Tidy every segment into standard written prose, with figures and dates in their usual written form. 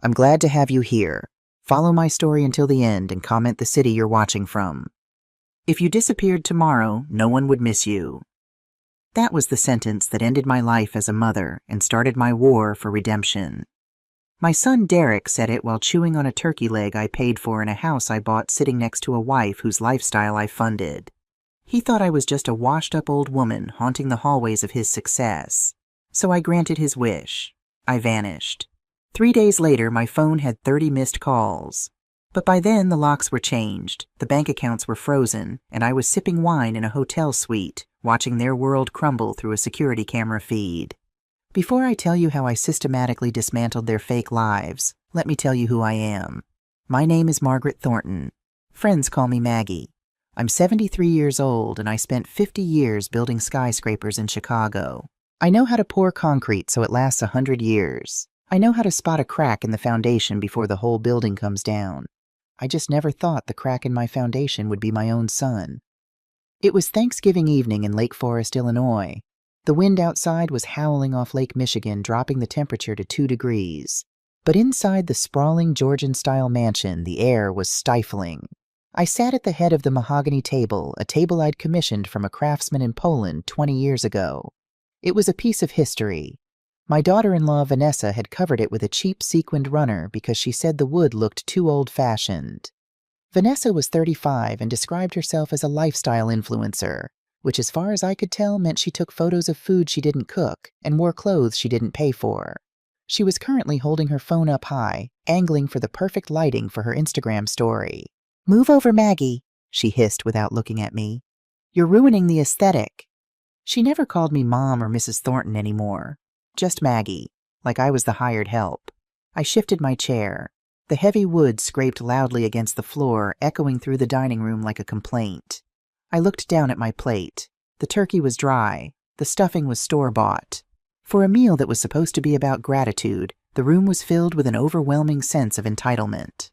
I'm glad to have you here. Follow my story until the end and comment the city you're watching from. If you disappeared tomorrow, no one would miss you. That was the sentence that ended my life as a mother and started my war for redemption. My son Derek said it while chewing on a turkey leg I paid for in a house I bought sitting next to a wife whose lifestyle I funded. He thought I was just a washed-up old woman haunting the hallways of his success. So I granted his wish. I vanished. 3 days later, my phone had 30 missed calls. But by then, the locks were changed, the bank accounts were frozen, and I was sipping wine in a hotel suite, watching their world crumble through a security camera feed. Before I tell you how I systematically dismantled their fake lives, let me tell you who I am. My name is Margaret Thornton. Friends call me Maggie. I'm 73 years old, and I spent 50 years building skyscrapers in Chicago. I know how to pour concrete so it lasts 100 years. I know how to spot a crack in the foundation before the whole building comes down. I just never thought the crack in my foundation would be my own son. It was Thanksgiving evening in Lake Forest, Illinois. The wind outside was howling off Lake Michigan, dropping the temperature to 2 degrees. But inside the sprawling Georgian-style mansion, the air was stifling. I sat at the head of the mahogany table, a table I'd commissioned from a craftsman in Poland 20 years ago. It was a piece of history. My daughter-in-law Vanessa had covered it with a cheap sequined runner because she said the wood looked too old-fashioned. Vanessa was 35 and described herself as a lifestyle influencer, which as far as I could tell meant she took photos of food she didn't cook and wore clothes she didn't pay for. She was currently holding her phone up high, angling for the perfect lighting for her Instagram story. "Move over, Maggie," she hissed without looking at me. "You're ruining the aesthetic." She never called me Mom or Mrs. Thornton anymore. Just Maggie, like I was the hired help. I shifted my chair. The heavy wood scraped loudly against the floor, echoing through the dining room like a complaint. I looked down at my plate. The turkey was dry. The stuffing was store-bought. For a meal that was supposed to be about gratitude, the room was filled with an overwhelming sense of entitlement.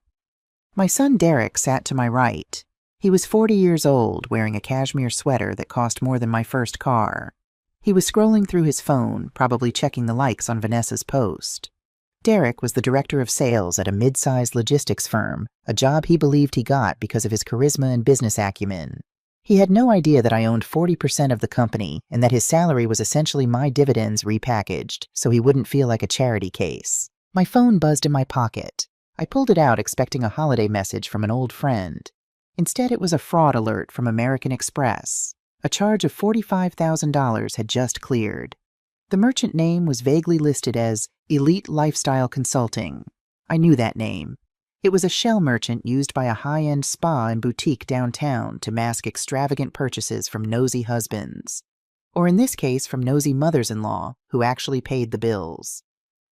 My son Derek sat to my right. He was 40 years old, wearing a cashmere sweater that cost more than my first car. He was scrolling through his phone, probably checking the likes on Vanessa's post. Derek was the director of sales at a mid-sized logistics firm, a job he believed he got because of his charisma and business acumen. He had no idea that I owned 40% of the company and that his salary was essentially my dividends repackaged, so he wouldn't feel like a charity case. My phone buzzed in my pocket. I pulled it out expecting a holiday message from an old friend. Instead, it was a fraud alert from American Express. A charge of $45,000 had just cleared. The merchant name was vaguely listed as Elite Lifestyle Consulting. I knew that name. It was a shell merchant used by a high-end spa and boutique downtown to mask extravagant purchases from nosy husbands. Or in this case, from nosy mothers-in-law, who actually paid the bills.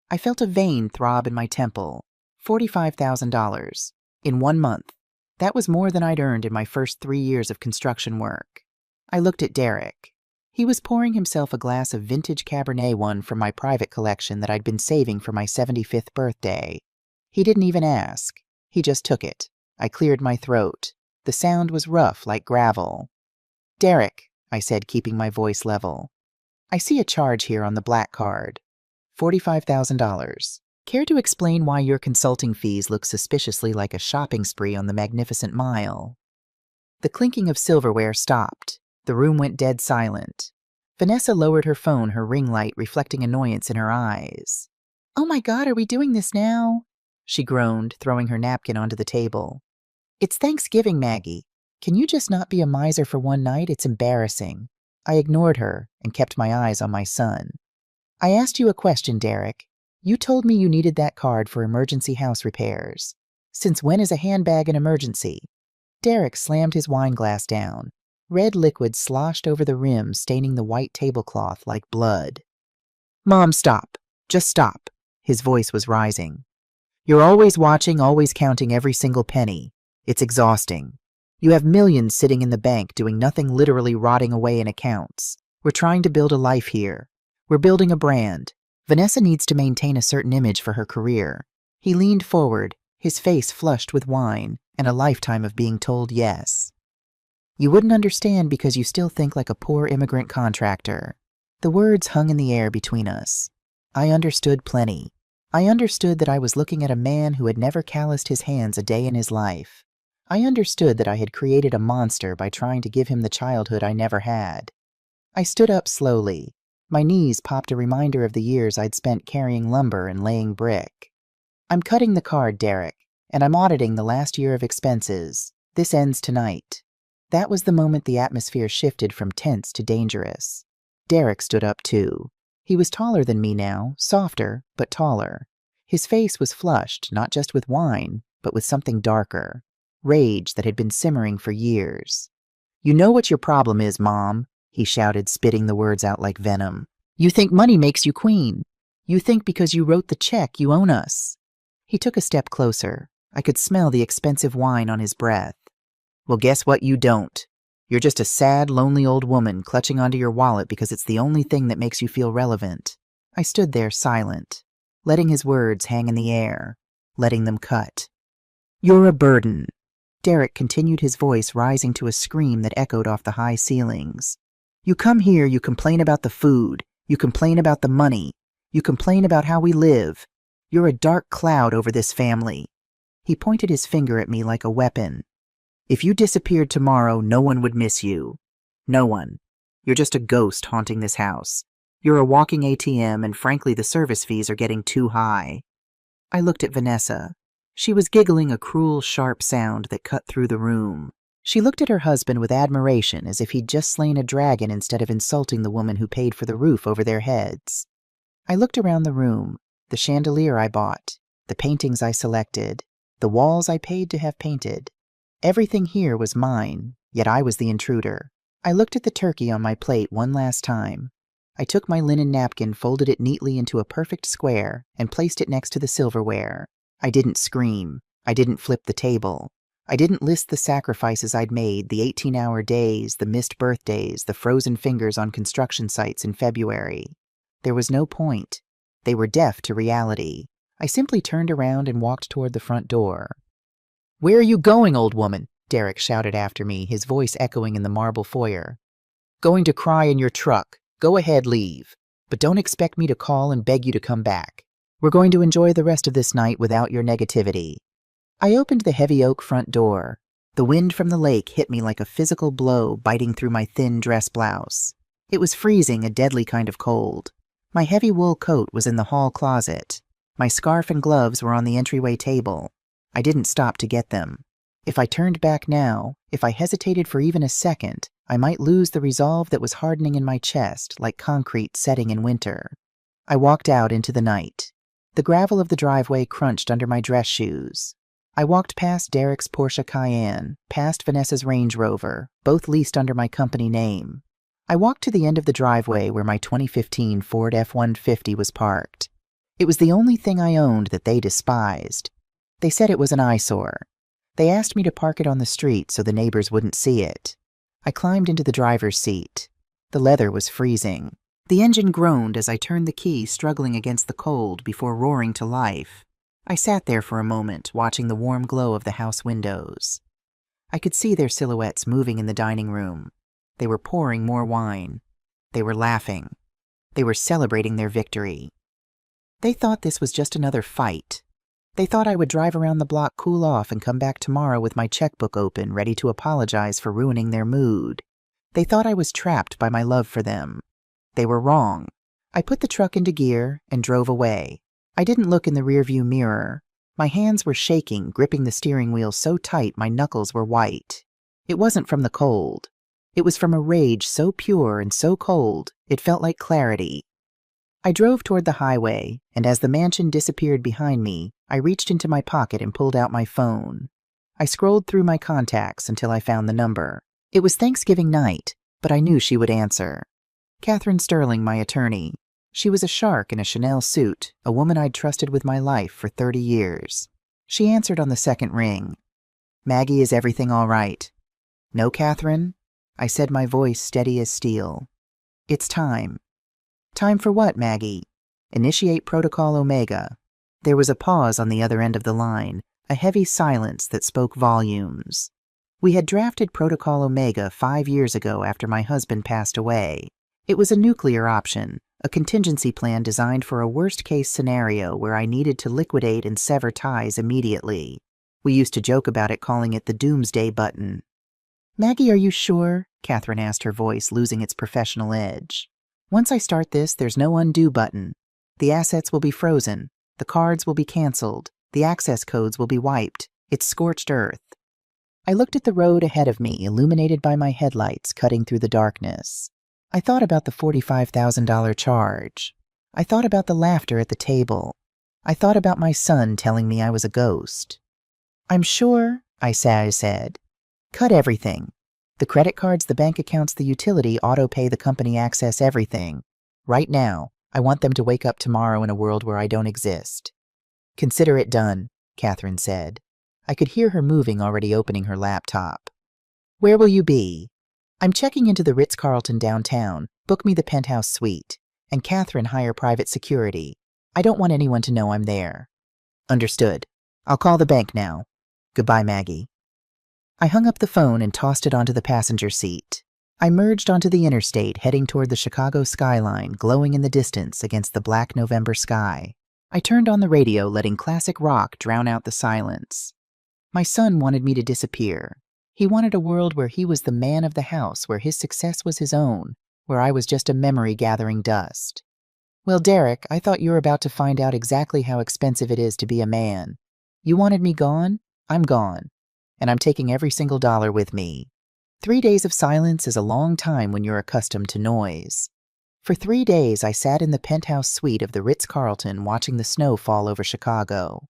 I felt a vein throb in my temple. $45,000. In 1 month. That was more than I'd earned in my first 3 years of construction work. I looked at Derek. He was pouring himself a glass of vintage Cabernet one from my private collection that I'd been saving for my 75th birthday. He didn't even ask. He just took it. I cleared my throat. The sound was rough like gravel. "Derek," I said, keeping my voice level. "I see a charge here on the black card. $45,000. Care to explain why your consulting fees look suspiciously like a shopping spree on the Magnificent Mile?" The clinking of silverware stopped. The room went dead silent. Vanessa lowered her phone, her ring light reflecting annoyance in her eyes. "Oh my God, are we doing this now?" she groaned, throwing her napkin onto the table. "It's Thanksgiving, Maggie. Can you just not be a miser for one night? It's embarrassing." I ignored her and kept my eyes on my son. "I asked you a question, Derek. You told me you needed that card for emergency house repairs. Since when is a handbag an emergency?" Derek slammed his wine glass down. Red liquid sloshed over the rim, staining the white tablecloth like blood. "Mom, stop. Just stop." His voice was rising. "You're always watching, always counting every single penny. It's exhausting. You have millions sitting in the bank doing nothing, literally rotting away in accounts. We're trying to build a life here. We're building a brand. Vanessa needs to maintain a certain image for her career." He leaned forward, his face flushed with wine and a lifetime of being told yes. "You wouldn't understand because you still think like a poor immigrant contractor." The words hung in the air between us. I understood plenty. I understood that I was looking at a man who had never calloused his hands a day in his life. I understood that I had created a monster by trying to give him the childhood I never had. I stood up slowly. My knees popped a reminder of the years I'd spent carrying lumber and laying brick. I'm cutting the card, Derek, and I'm auditing the last year of expenses. This ends tonight. That was the moment the atmosphere shifted from tense to dangerous. Derek stood up too. He was taller than me now, softer, but taller. His face was flushed, not just with wine, but with something darker. Rage that had been simmering for years. "You know what your problem is, Mom," he shouted, spitting the words out like venom. "You think money makes you queen. You think because you wrote the check you own us." He took a step closer. I could smell the expensive wine on his breath. "Well, guess what you don't. You're just a sad, lonely old woman clutching onto your wallet because it's the only thing that makes you feel relevant." I stood there silent, letting his words hang in the air, letting them cut. "You're a burden." Derek continued, his voice rising to a scream that echoed off the high ceilings. "You come here, you complain about the food, you complain about the money, you complain about how we live. You're a dark cloud over this family." He pointed his finger at me like a weapon. "If you disappeared tomorrow, no one would miss you. No one. You're just a ghost haunting this house. You're a walking ATM, and frankly, the service fees are getting too high." I looked at Vanessa. She was giggling a cruel, sharp sound that cut through the room. She looked at her husband with admiration, as if he'd just slain a dragon instead of insulting the woman who paid for the roof over their heads. I looked around the room, the chandelier I bought, the paintings I selected, the walls I paid to have painted. Everything here was mine, yet I was the intruder. I looked at the turkey on my plate one last time. I took my linen napkin, folded it neatly into a perfect square, and placed it next to the silverware. I didn't scream. I didn't flip the table. I didn't list the sacrifices I'd made, the 18-hour days, the missed birthdays, the frozen fingers on construction sites in February. There was no point. They were deaf to reality. I simply turned around and walked toward the front door. "Where are you going, old woman?" Derek shouted after me, his voice echoing in the marble foyer. "Going to cry in your truck. Go ahead, leave. But don't expect me to call and beg you to come back. We're going to enjoy the rest of this night without your negativity." I opened the heavy oak front door. The wind from the lake hit me like a physical blow, biting through my thin dress blouse. It was freezing, a deadly kind of cold. My heavy wool coat was in the hall closet. My scarf and gloves were on the entryway table. I didn't stop to get them. If I turned back now, if I hesitated for even a second, I might lose the resolve that was hardening in my chest, like concrete setting in winter. I walked out into the night. The gravel of the driveway crunched under my dress shoes. I walked past Derek's Porsche Cayenne, past Vanessa's Range Rover, both leased under my company name. I walked to the end of the driveway where my 2015 Ford F-150 was parked. It was the only thing I owned that they despised. They said it was an eyesore. They asked me to park it on the street so the neighbors wouldn't see it. I climbed into the driver's seat. The leather was freezing. The engine groaned as I turned the key, struggling against the cold before roaring to life. I sat there for a moment, watching the warm glow of the house windows. I could see their silhouettes moving in the dining room. They were pouring more wine. They were laughing. They were celebrating their victory. They thought this was just another fight. They thought I would drive around the block, cool off, and come back tomorrow with my checkbook open, ready to apologize for ruining their mood. They thought I was trapped by my love for them. They were wrong. I put the truck into gear and drove away. I didn't look in the rearview mirror. My hands were shaking, gripping the steering wheel so tight my knuckles were white. It wasn't from the cold. It was from a rage so pure and so cold, it felt like clarity. I drove toward the highway, and as the mansion disappeared behind me, I reached into my pocket and pulled out my phone. I scrolled through my contacts until I found the number. It was Thanksgiving night, but I knew she would answer. Catherine Sterling, my attorney. She was a shark in a Chanel suit, a woman I'd trusted with my life for 30 years. She answered on the second ring. "Maggie, is everything all right?" "No, Catherine?" I said, my voice steady as steel. "It's time." "Time for what, Maggie?" "Initiate Protocol Omega." There was a pause on the other end of the line, a heavy silence that spoke volumes. We had drafted Protocol Omega 5 years ago after my husband passed away. It was a nuclear option, a contingency plan designed for a worst-case scenario where I needed to liquidate and sever ties immediately. We used to joke about it, calling it the doomsday button. "Maggie, are you sure?" Catherine asked, her voice losing its professional edge. "Once I start this, there's no undo button. The assets will be frozen. The cards will be canceled. The access codes will be wiped. It's scorched earth." I looked at the road ahead of me, illuminated by my headlights cutting through the darkness. I thought about the $45,000 charge. I thought about the laughter at the table. I thought about my son telling me I was a ghost. "I'm sure," I said. "Cut everything. The credit cards, the bank accounts, the utility, auto-pay, the company access, everything. Right now, I want them to wake up tomorrow in a world where I don't exist." "Consider it done," Catherine said. I could hear her moving, already opening her laptop. "Where will you be?" "I'm checking into the Ritz-Carlton downtown. Book me the penthouse suite. And Catherine, hire private security. I don't want anyone to know I'm there." "Understood. I'll call the bank now. Goodbye, Maggie." I hung up the phone and tossed it onto the passenger seat. I merged onto the interstate, heading toward the Chicago skyline, glowing in the distance against the black November sky. I turned on the radio, letting classic rock drown out the silence. My son wanted me to disappear. He wanted a world where he was the man of the house, where his success was his own, where I was just a memory gathering dust. "Well, Derek, I thought you were about to find out exactly how expensive it is to be a man. You wanted me gone? I'm gone. And I'm taking every single dollar with me." 3 days of silence is a long time when you're accustomed to noise. For 3 days, I sat in the penthouse suite of the Ritz-Carlton watching the snow fall over Chicago.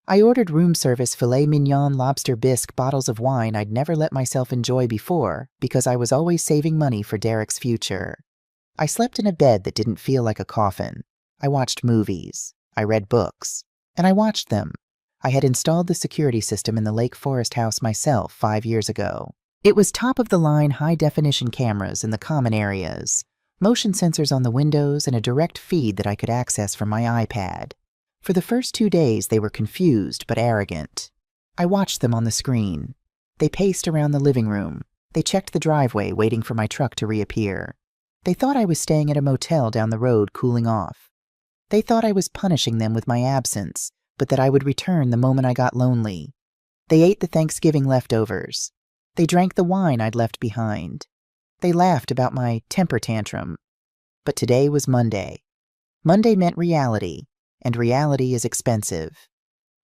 I ordered room service, filet mignon, lobster bisque, bottles of wine I'd never let myself enjoy before because I was always saving money for Derek's future. I slept in a bed that didn't feel like a coffin. I watched movies. I read books. And I watched them. I had installed the security system in the Lake Forest house myself 5 years ago. It was top-of-the-line high-definition cameras in the common areas, motion sensors on the windows, and a direct feed that I could access from my iPad. For the first 2 days, they were confused but arrogant. I watched them on the screen. They paced around the living room. They checked the driveway, waiting for my truck to reappear. They thought I was staying at a motel down the road, cooling off. They thought I was punishing them with my absence, but that I would return the moment I got lonely. They ate the Thanksgiving leftovers. They drank the wine I'd left behind. They laughed about my temper tantrum. But today was Monday. Monday meant reality, and reality is expensive.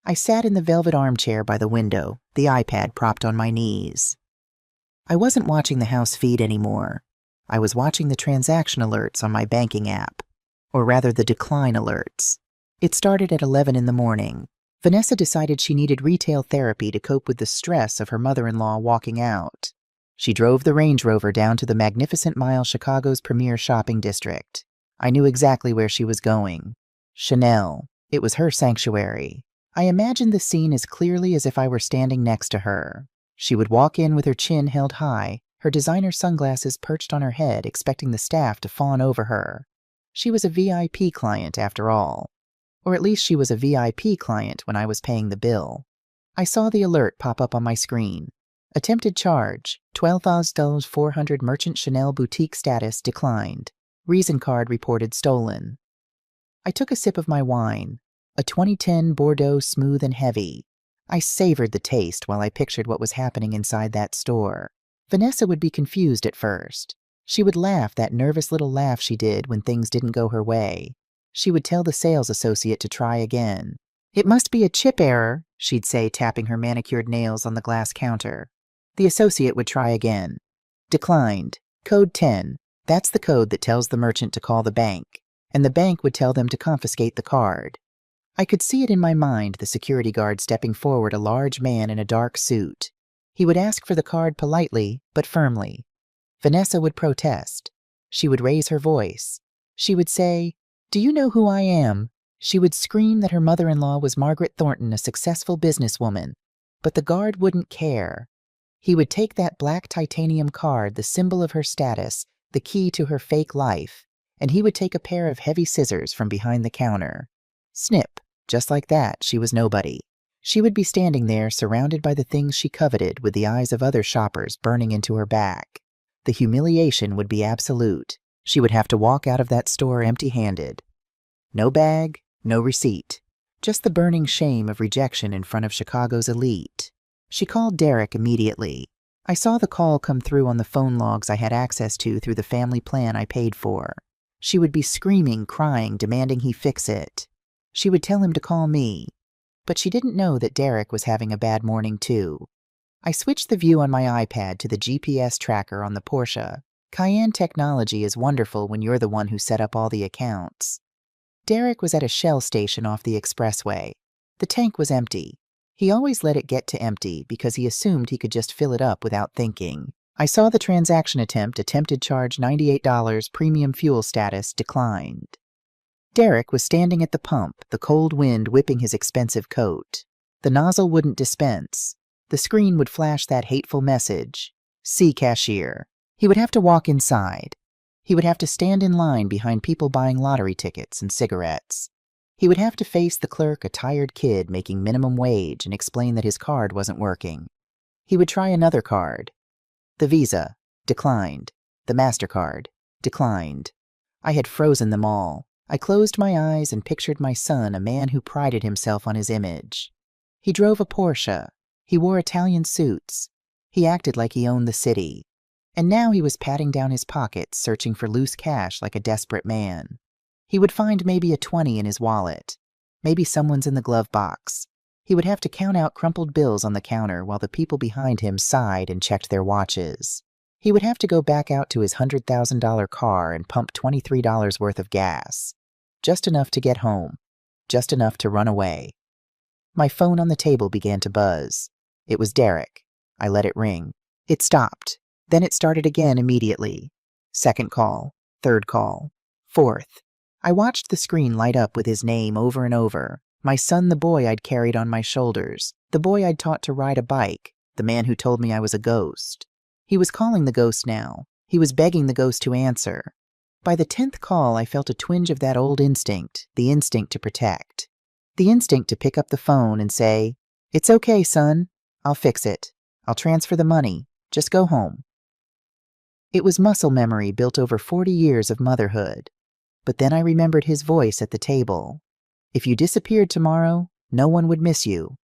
I sat in the velvet armchair by the window, the iPad propped on my knees. I wasn't watching the house feed anymore. I was watching the transaction alerts on my banking app, or rather the decline alerts. It started at 11 in the morning. Vanessa decided she needed retail therapy to cope with the stress of her mother-in-law walking out. She drove the Range Rover down to the Magnificent Mile, Chicago's premier shopping district. I knew exactly where she was going. Chanel. It was her sanctuary. I imagined the scene as clearly as if I were standing next to her. She would walk in with her chin held high, her designer sunglasses perched on her head, expecting the staff to fawn over her. She was a VIP client, after all. Or at least she was a VIP client when I was paying the bill. I saw the alert pop up on my screen. Attempted charge, $12,400 merchant Chanel boutique status declined. Reason card reported stolen. I took a sip of my wine, a 2010 Bordeaux smooth and heavy. I savored the taste while I pictured what was happening inside that store. Vanessa would be confused at first. She would laugh, that nervous little laugh she did when things didn't go her way. She would tell the sales associate to try again. "It must be a chip error," she'd say, tapping her manicured nails on the glass counter. The associate would try again. "Declined. Code 10. That's the code that tells the merchant to call the bank. And the bank would tell them to confiscate the card." I could see it in my mind, the security guard stepping forward, a large man in a dark suit. He would ask for the card politely, but firmly. Vanessa would protest. She would raise her voice. She would say, "Do you know who I am?" She would scream that her mother-in-law was Margaret Thornton, a successful businesswoman. But the guard wouldn't care. He would take that black titanium card, the symbol of her status, the key to her fake life, and he would take a pair of heavy scissors from behind the counter. Snip. Just like that, she was nobody. She would be standing there, surrounded by the things she coveted, with the eyes of other shoppers burning into her back. The humiliation would be absolute. She would have to walk out of that store empty-handed. No bag, no receipt. Just the burning shame of rejection in front of Chicago's elite. She called Derek immediately. I saw the call come through on the phone logs I had access to through the family plan I paid for. She would be screaming, crying, demanding he fix it. She would tell him to call me. But she didn't know that Derek was having a bad morning too. I switched the view on my iPad to the GPS tracker on the Porsche. Cayenne technology is wonderful when you're the one who set up all the accounts. Derek was at a Shell station off the expressway. The tank was empty. He always let it get to empty because he assumed he could just fill it up without thinking. I saw the transaction attempted charge $98, premium fuel status, declined. Derek was standing at the pump, the cold wind whipping his expensive coat. The nozzle wouldn't dispense. The screen would flash that hateful message. See cashier. He would have to walk inside. He would have to stand in line behind people buying lottery tickets and cigarettes. He would have to face the clerk, a tired kid making minimum wage, and explain that his card wasn't working. He would try another card. The Visa, declined. The MasterCard, declined. I had frozen them all. I closed my eyes and pictured my son, a man who prided himself on his image. He drove a Porsche. He wore Italian suits. He acted like he owned the city. And now he was patting down his pockets, searching for loose cash like a desperate man. He would find maybe a 20 in his wallet. Maybe someone's in the glove box. He would have to count out crumpled bills on the counter while the people behind him sighed and checked their watches. He would have to go back out to his $100,000 car and pump $23 worth of gas. Just enough to get home. Just enough to run away. My phone on the table began to buzz. It was Derek. I let it ring. It stopped. Then it started again immediately. Second call. Third call. Fourth. I watched the screen light up with his name over and over. My son, the boy I'd carried on my shoulders. The boy I'd taught to ride a bike. The man who told me I was a ghost. He was calling the ghost now. He was begging the ghost to answer. By the 10th call, I felt a twinge of that old instinct, the instinct to protect. The instinct to pick up the phone and say, "It's okay, son. I'll fix it. I'll transfer the money. Just go home." It was muscle memory built over 40 years of motherhood. But then I remembered his voice at the table. If you disappeared tomorrow, no one would miss you.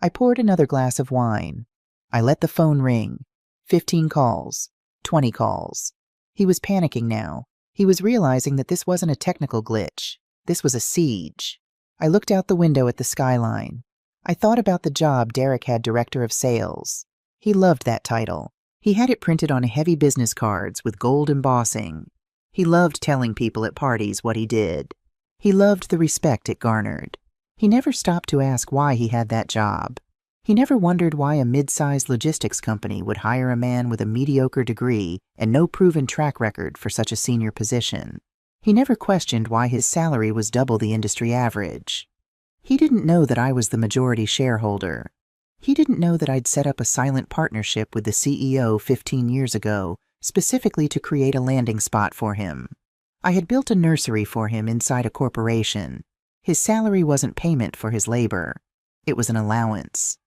I poured another glass of wine. I let the phone ring. 15 calls. 20 calls. He was panicking now. He was realizing that this wasn't a technical glitch. This was a siege. I looked out the window at the skyline. I thought about the job Derek had, director of sales. He loved that title. He had it printed on heavy business cards with gold embossing. He loved telling people at parties what he did. He loved the respect it garnered. He never stopped to ask why he had that job. He never wondered why a mid-sized logistics company would hire a man with a mediocre degree and no proven track record for such a senior position. He never questioned why his salary was double the industry average. He didn't know that I was the majority shareholder. He didn't know that I'd set up a silent partnership with the CEO 15 years ago, specifically to create a landing spot for him. I had built a nursery for him inside a corporation. His salary wasn't payment for his labor. It was an allowance.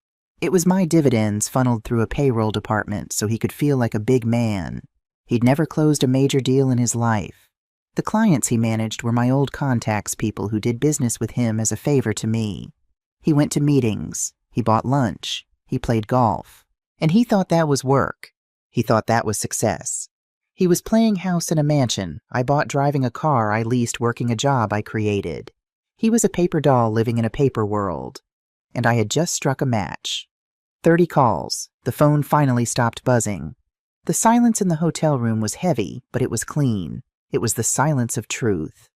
It was my dividends funneled through a payroll department so he could feel like a big man. He'd never closed a major deal in his life. The clients he managed were my old contacts, people who did business with him as a favor to me. He went to meetings. He bought lunch. He played golf. And he thought that was work. He thought that was success. He was playing house in a mansion. I bought driving a car I leased, working a job I created. He was a paper doll living in a paper world. And I had just struck a match. 30 calls. The phone finally stopped buzzing. The silence in the hotel room was heavy, but it was clean. It was the silence of truth.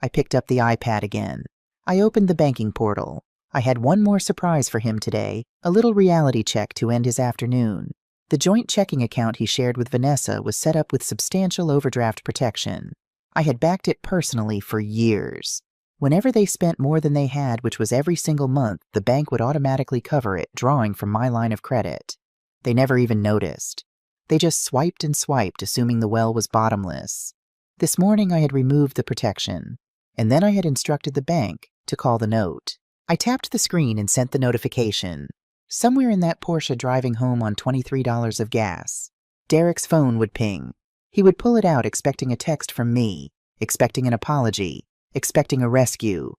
I picked up the iPad again. I opened the banking portal. I had one more surprise for him today, a little reality check to end his afternoon. The joint checking account he shared with Vanessa was set up with substantial overdraft protection. I had backed it personally for years. Whenever they spent more than they had, which was every single month, the bank would automatically cover it, drawing from my line of credit. They never even noticed. They just swiped and swiped, assuming the well was bottomless. This morning I had removed the protection, and then I had instructed the bank to call the note. I tapped the screen and sent the notification. Somewhere in that Porsche driving home on $23 of gas. Derek's phone would ping. He would pull it out expecting a text from me, expecting an apology, expecting a rescue.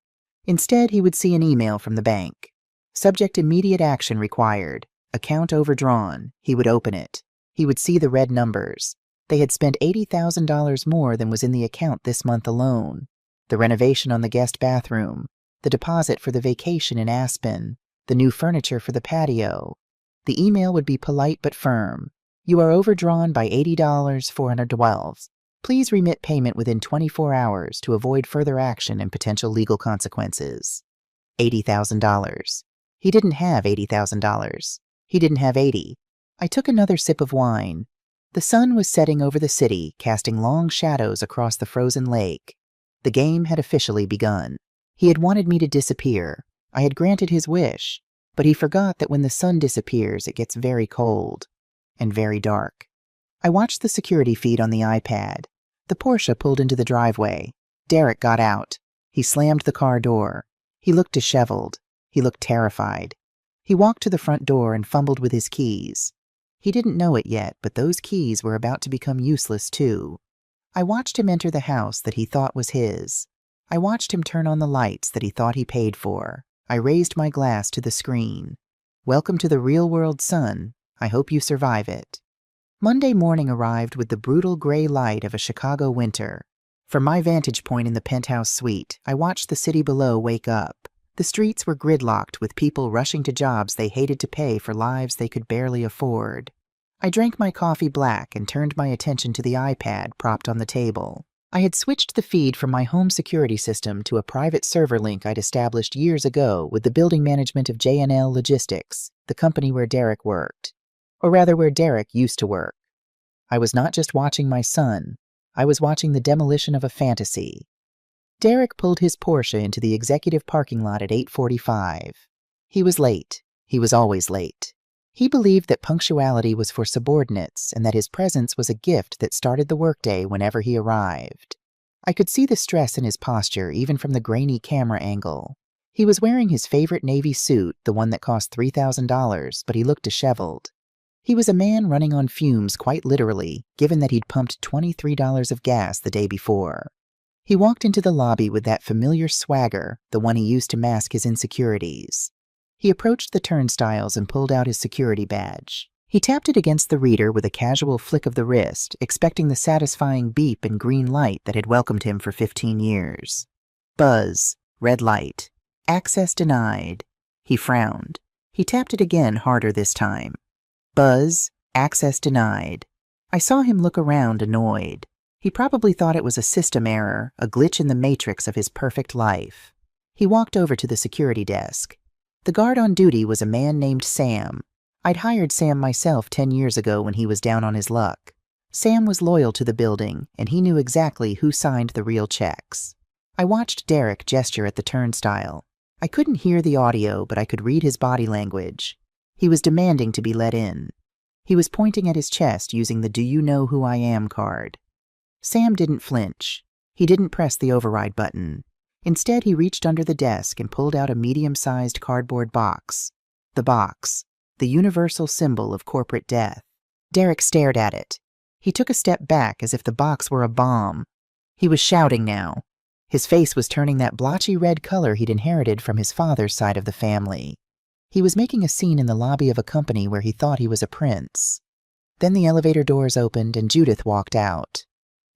Instead, he would see an email from the bank. Subject immediate action required. Account overdrawn. He would open it. He would see the red numbers. They had spent $80,000 more than was in the account this month alone. The renovation on the guest bathroom, the deposit for the vacation in Aspen, the new furniture for the patio. The email would be polite but firm. You are overdrawn by $80, 412. Please remit payment within 24 hours to avoid further action and potential legal consequences. $80,000. He didn't have $80,000. He didn't have 80. I took another sip of wine. The sun was setting over the city, casting long shadows across the frozen lake. The game had officially begun. He had wanted me to disappear. I had granted his wish, but he forgot that when the sun disappears, it gets very cold and very dark. I watched the security feed on the iPad. The Porsche pulled into the driveway. Derek got out. He slammed the car door. He looked disheveled. He looked terrified. He walked to the front door and fumbled with his keys. He didn't know it yet, but those keys were about to become useless too. I watched him enter the house that he thought was his. I watched him turn on the lights that he thought he paid for. I raised my glass to the screen. Welcome to the real-world sun. I hope you survive it. Monday morning arrived with the brutal gray light of a Chicago winter. From my vantage point in the penthouse suite, I watched the city below wake up. The streets were gridlocked with people rushing to jobs they hated to pay for lives they could barely afford. I drank my coffee black and turned my attention to the iPad propped on the table. I had switched the feed from my home security system to a private server link I'd established years ago with the building management of J&L Logistics, the company where Derek worked. Or rather, where Derek used to work. I was not just watching my son. I was watching the demolition of a fantasy. Derek pulled his Porsche into the executive parking lot at 8:45. He was late. He was always late. He believed that punctuality was for subordinates and that his presence was a gift that started the workday whenever he arrived. I could see the stress in his posture even from the grainy camera angle. He was wearing his favorite navy suit, the one that cost $3,000, but he looked disheveled. He was a man running on fumes quite literally, given that he'd pumped $23 of gas the day before. He walked into the lobby with that familiar swagger, the one he used to mask his insecurities. He approached the turnstiles and pulled out his security badge. He tapped it against the reader with a casual flick of the wrist, expecting the satisfying beep and green light that had welcomed him for 15 years. Buzz. Red light. Access denied. He frowned. He tapped it again, harder this time. Buzz. Access denied. I saw him look around, annoyed. He probably thought it was a system error, a glitch in the matrix of his perfect life. He walked over to the security desk. The guard on duty was a man named Sam. I'd hired Sam myself 10 years ago when he was down on his luck. Sam was loyal to the building, and he knew exactly who signed the real checks. I watched Derek gesture at the turnstile. I couldn't hear the audio, but I could read his body language. He was demanding to be let in. He was pointing at his chest using the "Do you know who I am" card. Sam didn't flinch. He didn't press the override button. Instead, he reached under the desk and pulled out a medium-sized cardboard box. The box. The universal symbol of corporate death. Derek stared at it. He took a step back as if the box were a bomb. He was shouting now. His face was turning that blotchy red color he'd inherited from his father's side of the family. He was making a scene in the lobby of a company where he thought he was a prince. Then the elevator doors opened and Judith walked out.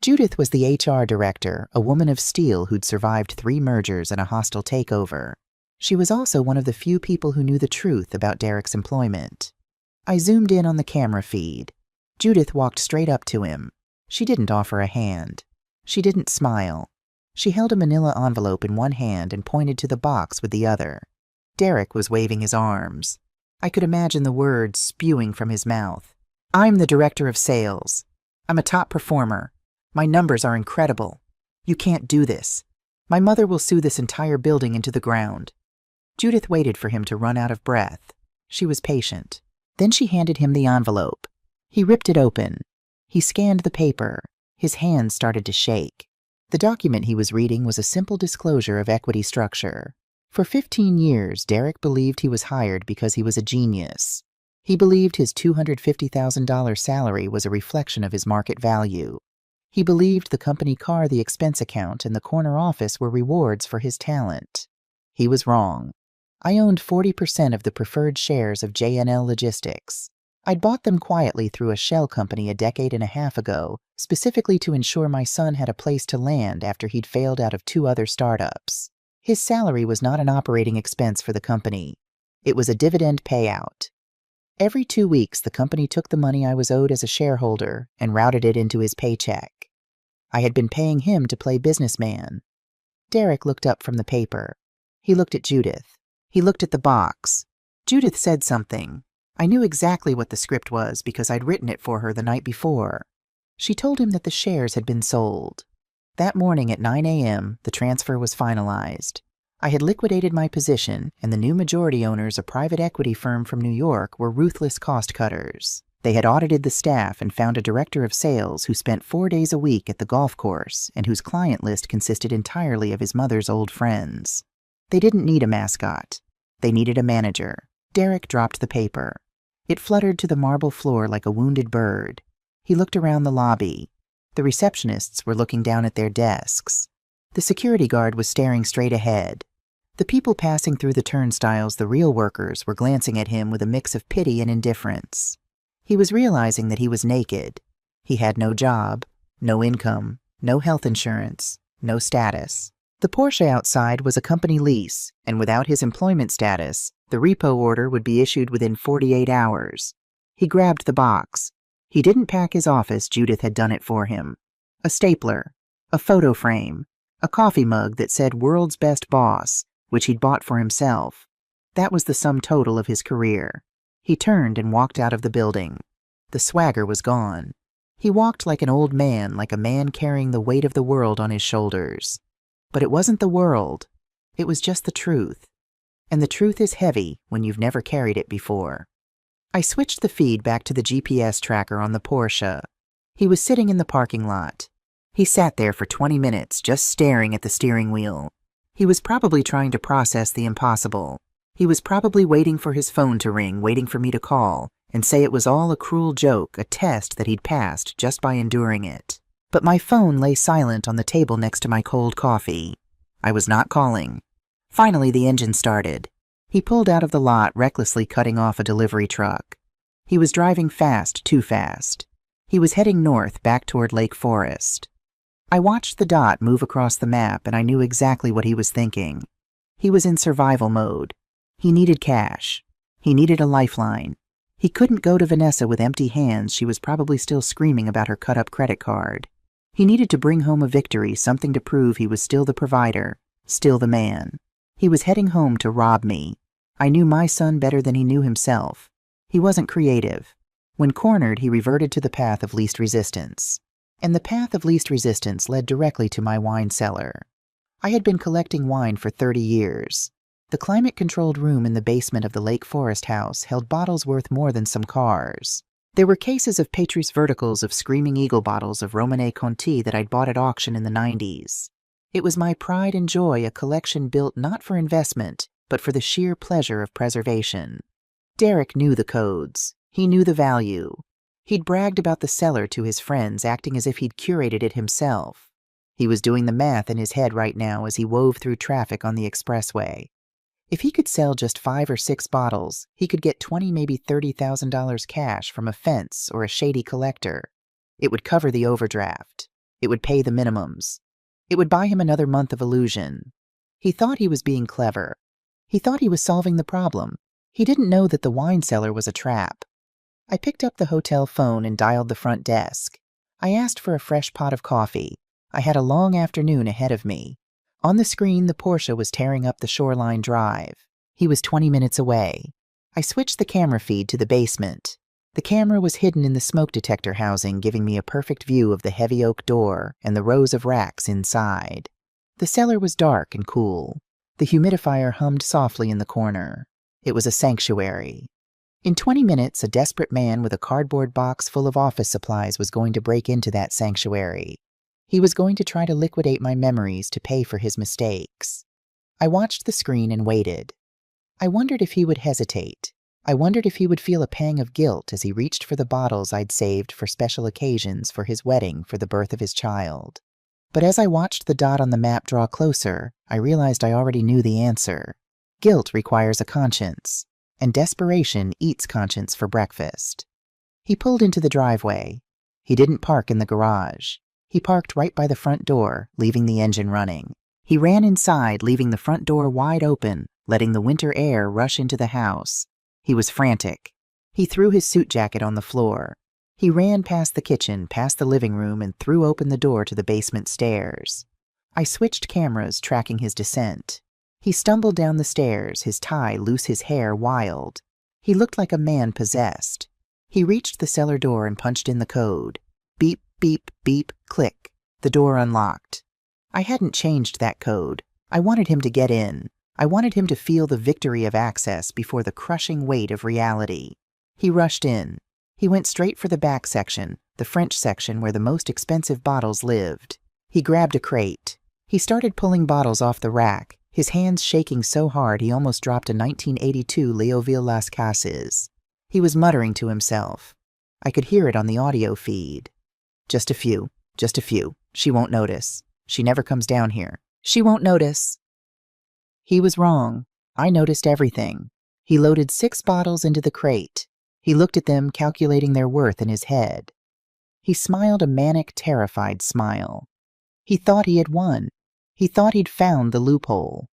Judith was the HR director, a woman of steel who'd survived 3 mergers and a hostile takeover. She was also one of the few people who knew the truth about Derek's employment. I zoomed in on the camera feed. Judith walked straight up to him. She didn't offer a hand. She didn't smile. She held a manila envelope in one hand and pointed to the box with the other. Derek was waving his arms. I could imagine the words spewing from his mouth. "I'm the director of sales. I'm a top performer. My numbers are incredible. You can't do this. My mother will sue this entire building into the ground." Judith waited for him to run out of breath. She was patient. Then she handed him the envelope. He ripped it open. He scanned the paper. His hands started to shake. The document he was reading was a simple disclosure of equity structure. For 15 years, Derek believed he was hired because he was a genius. He believed his $250,000 salary was a reflection of his market value. He believed the company car, the expense account, and the corner office were rewards for his talent. He was wrong. I owned 40% of the preferred shares of J&L Logistics. I'd bought them quietly through a shell company a decade and a half ago, specifically to ensure my son had a place to land after he'd failed out of 2 other startups. His salary was not an operating expense for the company. It was a dividend payout. Every 2 weeks, the company took the money I was owed as a shareholder and routed it into his paycheck. I had been paying him to play businessman. Derek looked up from the paper. He looked at Judith. He looked at the box. Judith said something. I knew exactly what the script was because I'd written it for her the night before. She told him that the shares had been sold. That morning at 9 a.m., the transfer was finalized. I had liquidated my position, and the new majority owners, a private equity firm from New York, were ruthless cost cutters. They had audited the staff and found a director of sales who spent 4 days a week at the golf course and whose client list consisted entirely of his mother's old friends. They didn't need a mascot. They needed a manager. Derek dropped the paper. It fluttered to the marble floor like a wounded bird. He looked around the lobby. The receptionists were looking down at their desks. The security guard was staring straight ahead. The people passing through the turnstiles, the real workers, were glancing at him with a mix of pity and indifference. He was realizing that he was naked. He had no job, no income, no health insurance, no status. The Porsche outside was a company lease, and without his employment status, the repo order would be issued within 48 hours. He grabbed the box. He didn't pack his office, Judith had done it for him. A stapler, a photo frame, a coffee mug that said "World's Best Boss," which he'd bought for himself. That was the sum total of his career. He turned and walked out of the building. The swagger was gone. He walked like an old man, like a man carrying the weight of the world on his shoulders. But it wasn't the world. It was just the truth. And the truth is heavy when you've never carried it before. I switched the feed back to the GPS tracker on the Porsche. He was sitting in the parking lot. He sat there for 20 minutes, just staring at the steering wheel. He was probably trying to process the impossible. He was probably waiting for his phone to ring, waiting for me to call, and say it was all a cruel joke, a test that he'd passed just by enduring it. But my phone lay silent on the table next to my cold coffee. I was not calling. Finally, the engine started. He pulled out of the lot, recklessly cutting off a delivery truck. He was driving fast, too fast. He was heading north, back toward Lake Forest. I watched the dot move across the map, and I knew exactly what he was thinking. He was in survival mode. He needed cash. He needed a lifeline. He couldn't go to Vanessa with empty hands. She was probably still screaming about her cut-up credit card. He needed to bring home a victory, something to prove he was still the provider, still the man. He was heading home to rob me. I knew my son better than he knew himself. He wasn't creative. When cornered, he reverted to the path of least resistance. And the path of least resistance led directly to my wine cellar. I had been collecting wine for 30 years. The climate-controlled room in the basement of the Lake Forest house held bottles worth more than some cars. There were cases of Petrus verticals of Screaming Eagle bottles of Romanée Conti that I'd bought at auction in the 90s. It was my pride and joy, a collection built not for investment, but for the sheer pleasure of preservation. Derek knew the codes. He knew the value. He'd bragged about the cellar to his friends, acting as if he'd curated it himself. He was doing the math in his head right now as he wove through traffic on the expressway. If he could sell just 5 or 6 bottles, he could get $20,000, maybe $30,000 cash from a fence or a shady collector. It would cover the overdraft. It would pay the minimums. It would buy him another month of illusion. He thought he was being clever. He thought he was solving the problem. He didn't know that the wine cellar was a trap. I picked up the hotel phone and dialed the front desk. I asked for a fresh pot of coffee. I had a long afternoon ahead of me. On the screen, the Porsche was tearing up the Shoreline Drive. He was 20 minutes away. I switched the camera feed to the basement. The camera was hidden in the smoke detector housing, giving me a perfect view of the heavy oak door and the rows of racks inside. The cellar was dark and cool. The humidifier hummed softly in the corner. It was a sanctuary. In 20 minutes, a desperate man with a cardboard box full of office supplies was going to break into that sanctuary. He was going to try to liquidate my memories to pay for his mistakes. I watched the screen and waited. I wondered if he would hesitate. I wondered if he would feel a pang of guilt as he reached for the bottles I'd saved for special occasions for his wedding for the birth of his child. But as I watched the dot on the map draw closer, I realized I already knew the answer. Guilt requires a conscience, and desperation eats conscience for breakfast. He pulled into the driveway. He didn't park in the garage. He parked right by the front door, leaving the engine running. He ran inside, leaving the front door wide open, letting the winter air rush into the house. He was frantic. He threw his suit jacket on the floor. He ran past the kitchen, past the living room, and threw open the door to the basement stairs. I switched cameras, tracking his descent. He stumbled down the stairs, his tie loose, his hair wild. He looked like a man possessed. He reached the cellar door and punched in the code. Beep, beep, beep, click. The door unlocked. I hadn't changed that code. I wanted him to get in. I wanted him to feel the victory of access before the crushing weight of reality. He rushed in. He went straight for the back section, the French section where the most expensive bottles lived. He grabbed a crate. He started pulling bottles off the rack, his hands shaking so hard he almost dropped a 1982 Léoville Las Cases. He was muttering to himself. I could hear it on the audio feed. Just a few. She won't notice. She never comes down here. She won't notice. He was wrong. I noticed everything. He loaded 6 bottles into the crate. He looked at them, calculating their worth in his head. He smiled a manic, terrified smile. He thought he had won. He thought he'd found the loophole.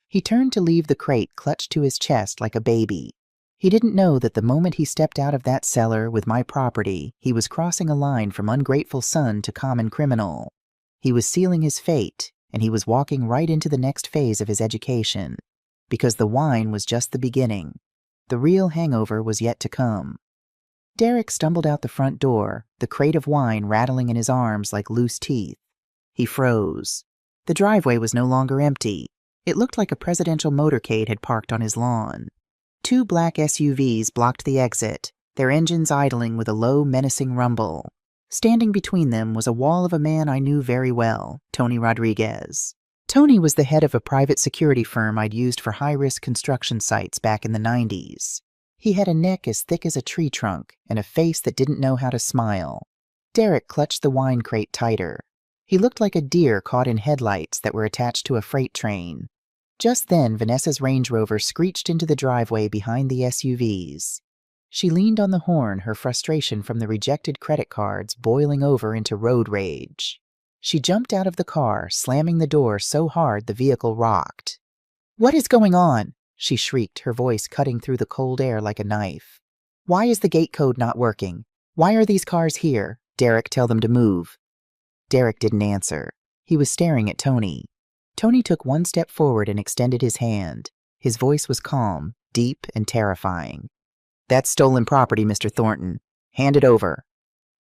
He turned to leave the crate clutched to his chest like a baby. He didn't know that the moment he stepped out of that cellar with my property, he was crossing a line from ungrateful son to common criminal. He was sealing his fate, and he was walking right into the next phase of his education. Because the wine was just the beginning. The real hangover was yet to come. Derek stumbled out the front door, the crate of wine rattling in his arms like loose teeth. He froze. The driveway was no longer empty. It looked like a presidential motorcade had parked on his lawn. 2 black SUVs blocked the exit, their engines idling with a low, menacing rumble. Standing between them was a wall of a man I knew very well, Tony Rodriguez. Tony was the head of a private security firm I'd used for high-risk construction sites back in the 90s. He had a neck as thick as a tree trunk and a face that didn't know how to smile. Derek clutched the wine crate tighter. He looked like a deer caught in headlights that were attached to a freight train. Just then, Vanessa's Range Rover screeched into the driveway behind the SUVs. She leaned on the horn, her frustration from the rejected credit cards boiling over into road rage. She jumped out of the car, slamming the door so hard the vehicle rocked. "What is going on?" she shrieked, her voice cutting through the cold air like a knife. "Why is the gate code not working? Why are these cars here? Derek, tell them to move." Derek didn't answer. He was staring at Tony. Tony took 1 step forward and extended his hand. His voice was calm, deep, and terrifying. "That's stolen property, Mr. Thornton. Hand it over."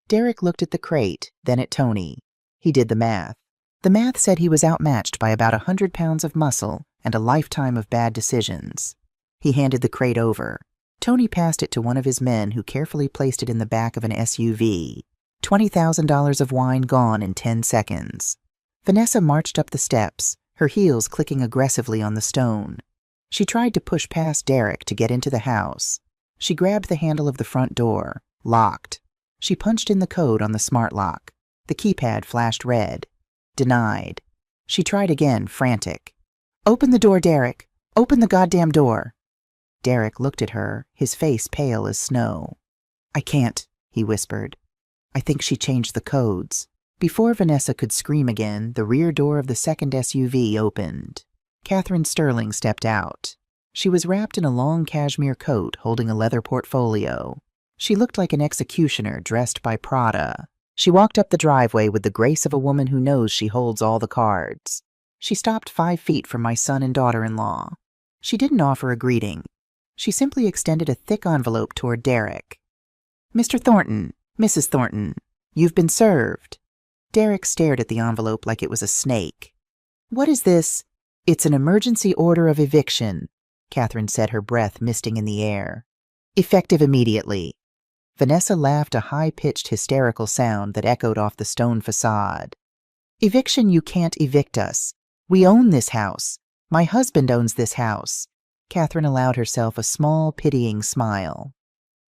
Derek looked at the crate, then at Tony. He did the math. The math said he was outmatched by about 100 pounds of muscle and a lifetime of bad decisions. He handed the crate over. Tony passed it to one of his men who carefully placed it in the back of an SUV. $20,000 of wine gone in 10 seconds. Vanessa marched up the steps, her heels clicking aggressively on the stone. She tried to push past Derek to get into the house. She grabbed the handle of the front door. Locked. She punched in the code on the smart lock. The keypad flashed red. Denied. She tried again, frantic. "Open the door, Derek. Open the goddamn door." Derek looked at her, his face pale as snow. "I can't," he whispered. "I think she changed the codes." Before Vanessa could scream again, the rear door of the second SUV opened. Catherine Sterling stepped out. She was wrapped in a long cashmere coat, holding a leather portfolio. She looked like an executioner dressed by Prada. She walked up the driveway with the grace of a woman who knows she holds all the cards. She stopped 5 feet from my son and daughter-in-law. She didn't offer a greeting. She simply extended a thick envelope toward Derek. "Mr. Thornton, Mrs. Thornton, you've been served." Derek stared at the envelope like it was a snake. "What is this?" "It's an emergency order of eviction," Catherine said, her breath misting in the air. "Effective immediately." Vanessa laughed, a high-pitched, hysterical sound that echoed off the stone facade. "Eviction, you can't evict us. We own this house. My husband owns this house. Catherine allowed herself a small, pitying smile.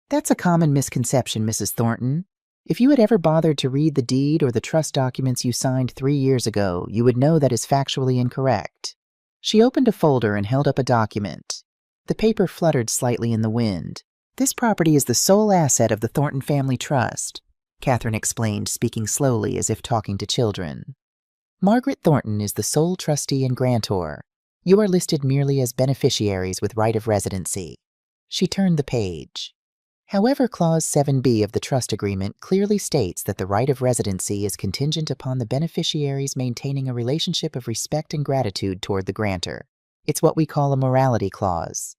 That's a common misconception, Mrs. Thornton. If you had ever bothered to read the deed or the trust documents you signed 3 years ago, you would know that is factually incorrect. She opened a folder and held up a document. The paper fluttered slightly in the wind. This property is the sole asset of the Thornton Family Trust, Catherine explained, speaking slowly as if talking to children. Margaret Thornton is the sole trustee and grantor. You are listed merely as beneficiaries with right of residency. She turned the page. However, Clause 7b of the trust agreement clearly states that the right of residency is contingent upon the beneficiaries maintaining a relationship of respect and gratitude toward the grantor. It's what we call a morality clause.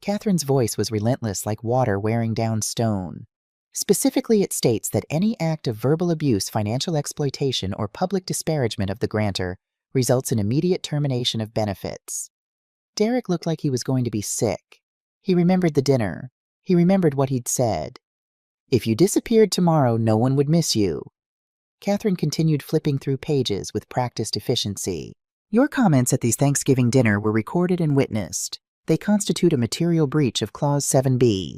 Catherine's voice was relentless, like water wearing down stone. Specifically, it states that any act of verbal abuse, financial exploitation, or public disparagement of the grantor results in immediate termination of benefits. Derek looked like he was going to be sick. He remembered the dinner. He remembered what he'd said. If you disappeared tomorrow, no one would miss you. Catherine continued flipping through pages with practiced efficiency. Your comments at these Thanksgiving dinner were recorded and witnessed. They constitute a material breach of Clause 7b.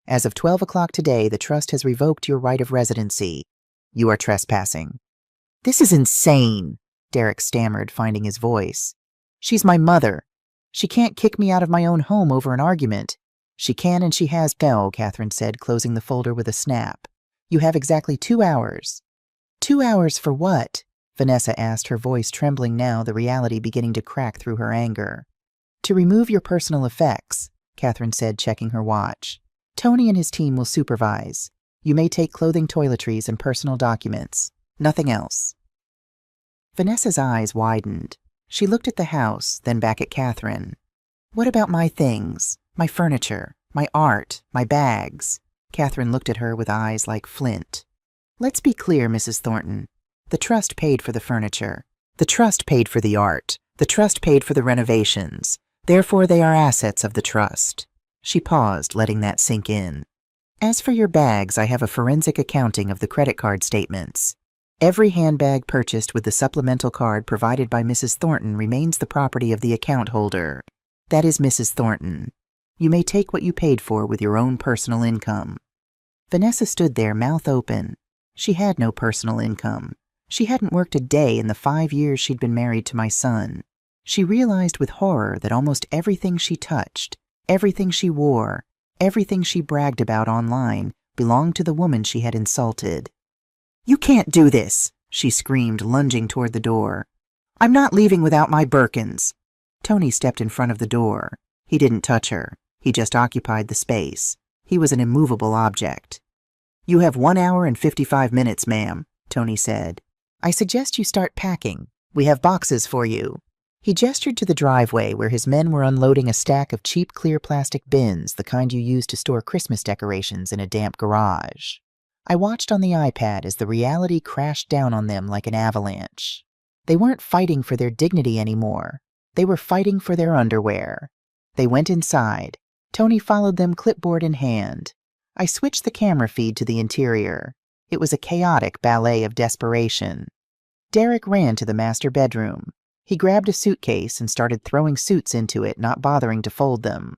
As of 12 o'clock today, the trust has revoked your right of residency. You are trespassing. This is insane, Derek stammered, finding his voice. She's my mother. She can't kick me out of my own home over an argument. She can and she has. No, Catherine said, closing the folder with a snap. You have exactly 2 hours. 2 hours for what? Vanessa asked, her voice trembling now, the reality beginning to crack through her anger. To remove your personal effects, Catherine said, checking her watch. Tony and his team will supervise. You may take clothing, toiletries, and personal documents. Nothing else. Vanessa's eyes widened. She looked at the house, then back at Catherine. What about my things? My furniture, my art, my bags. Catherine looked at her with eyes like flint. Let's be clear, Mrs. Thornton. The trust paid for the furniture. The trust paid for the art. The trust paid for the renovations. Therefore, they are assets of the trust. She paused, letting that sink in. As for your bags, I have a forensic accounting of the credit card statements. Every handbag purchased with the supplemental card provided by Mrs. Thornton remains the property of the account holder. That is Mrs. Thornton. You may take what you paid for with your own personal income. Vanessa stood there, mouth open. She had no personal income. She hadn't worked a day in the 5 years she'd been married to my son. She realized with horror that almost everything she touched, everything she wore, everything she bragged about online belonged to the woman she had insulted. You can't do this, she screamed, lunging toward the door. I'm not leaving without my Birkins. Tony stepped in front of the door. He didn't touch her. He just occupied the space. He was an immovable object. You have 1 hour and 55 minutes, ma'am, Tony said. I suggest you start packing. We have boxes for you. He gestured to the driveway where his men were unloading a stack of cheap clear plastic bins, the kind you use to store Christmas decorations in a damp garage. I watched on the iPad as the reality crashed down on them like an avalanche. They weren't fighting for their dignity anymore. They were fighting for their underwear. They went inside. Tony followed them, clipboard in hand. I switched the camera feed to the interior. It was a chaotic ballet of desperation. Derek ran to the master bedroom. He grabbed a suitcase and started throwing suits into it, not bothering to fold them.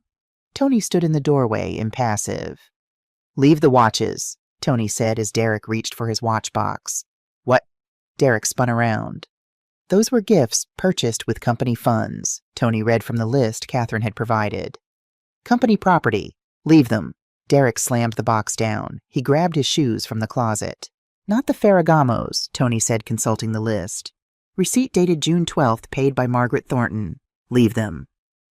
Tony stood in the doorway, impassive. Leave the watches, Tony said as Derek reached for his watch box. What? Derek spun around. Those were gifts purchased with company funds, Tony read from the list Catherine had provided. Company property. Leave them. Derek slammed the box down. He grabbed his shoes from the closet. Not the Ferragamos, Tony said, consulting the list. Receipt dated June 12th, paid by Margaret Thornton. Leave them.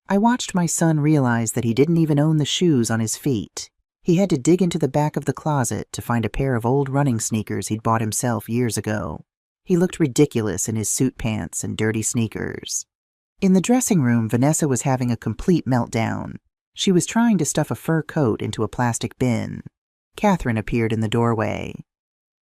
I watched my son realize that he didn't even own the shoes on his feet. He had to dig into the back of the closet to find a pair of old running sneakers he'd bought himself years ago. He looked ridiculous in his suit pants and dirty sneakers. In the dressing room, Vanessa was having a complete meltdown. She was trying to stuff a fur coat into a plastic bin. Catherine appeared in the doorway.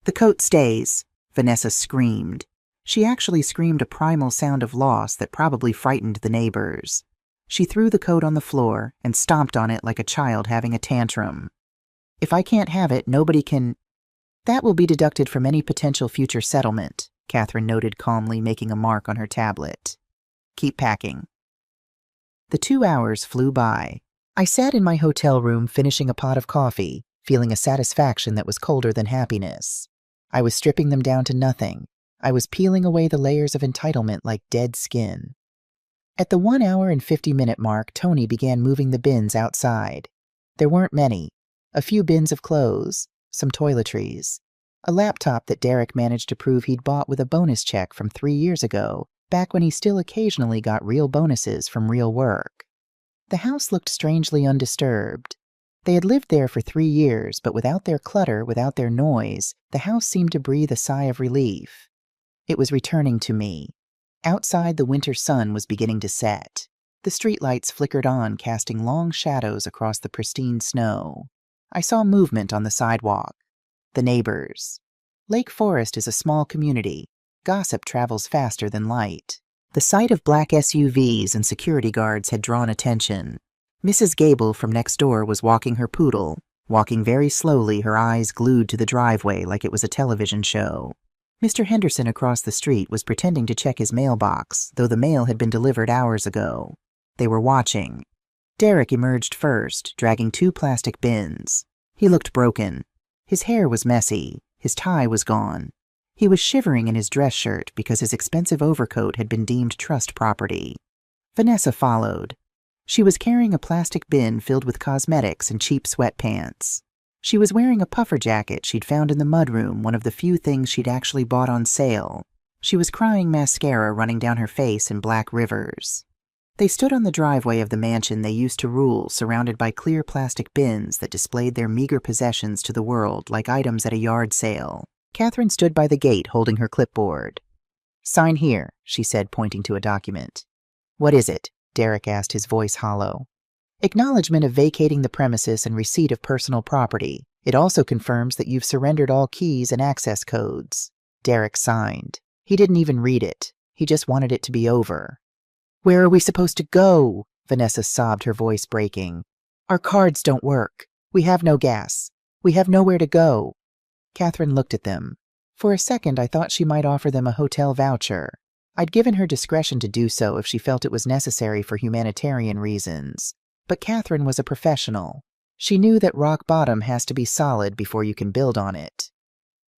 The coat stays, Vanessa screamed. She actually screamed a primal sound of loss that probably frightened the neighbors. She threw the coat on the floor and stomped on it like a child having a tantrum. If I can't have it, nobody can... That will be deducted from any potential future settlement, Catherine noted calmly, making a mark on her tablet. Keep packing. The 2 hours flew by. I sat in my hotel room finishing a pot of coffee, feeling a satisfaction that was colder than happiness. I was stripping them down to nothing. I was peeling away the layers of entitlement like dead skin. At the 1 hour and 50-minute mark, Tony began moving the bins outside. There weren't many. A few bins of clothes, some toiletries, a laptop that Derek managed to prove he'd bought with a bonus check from 3 years ago, back when he still occasionally got real bonuses from real work. The house looked strangely undisturbed. They had lived there for 3 years, but without their clutter, without their noise, the house seemed to breathe a sigh of relief. It was returning to me. Outside, the winter sun was beginning to set. The streetlights flickered on, casting long shadows across the pristine snow. I saw movement on the sidewalk. The neighbors. Lake Forest is a small community. Gossip travels faster than light. The sight of black SUVs and security guards had drawn attention. Mrs. Gable from next door was walking her poodle, walking very slowly, her eyes glued to the driveway like it was a television show. Mr. Henderson across the street was pretending to check his mailbox, though the mail had been delivered hours ago. They were watching. Derek emerged first, dragging 2 plastic bins. He looked broken. His hair was messy. His tie was gone. He was shivering in his dress shirt because his expensive overcoat had been deemed trust property. Vanessa followed. She was carrying a plastic bin filled with cosmetics and cheap sweatpants. She was wearing a puffer jacket she'd found in the mudroom, one of the few things she'd actually bought on sale. She was crying mascara running down her face in black rivers. They stood on the driveway of the mansion they used to rule, surrounded by clear plastic bins that displayed their meager possessions to the world like items at a yard sale. Catherine stood by the gate holding her clipboard. "Sign here," she said, pointing to a document. "What is it?" Derek asked, his voice hollow. "Acknowledgement of vacating the premises and receipt of personal property. It also confirms that you've surrendered all keys and access codes." Derek signed. He didn't even read it. He just wanted it to be over. "Where are we supposed to go?" Vanessa sobbed, her voice breaking. "Our cards don't work. We have no gas. We have nowhere to go." Catherine looked at them. For a second, I thought she might offer them a hotel voucher. I'd given her discretion to do so if she felt it was necessary for humanitarian reasons. But Catherine was a professional. She knew that rock bottom has to be solid before you can build on it.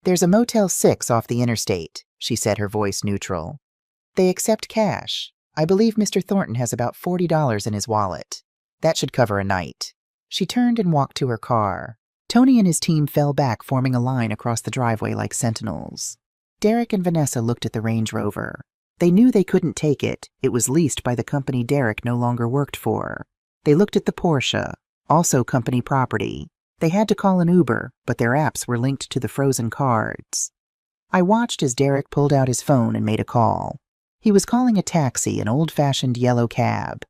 "There's a Motel 6 off the interstate," she said, her voice neutral. "They accept cash. I believe Mr. Thornton has about $40 in his wallet. That should cover a night." She turned and walked to her car. Tony and his team fell back, forming a line across the driveway like sentinels. Derek and Vanessa looked at the Range Rover. They knew they couldn't take it. It was leased by the company Derek no longer worked for. They looked at the Porsche, also company property. They had to call an Uber, but their apps were linked to the frozen cards. I watched as Derek pulled out his phone and made a call. He was calling a taxi, an old-fashioned yellow cab.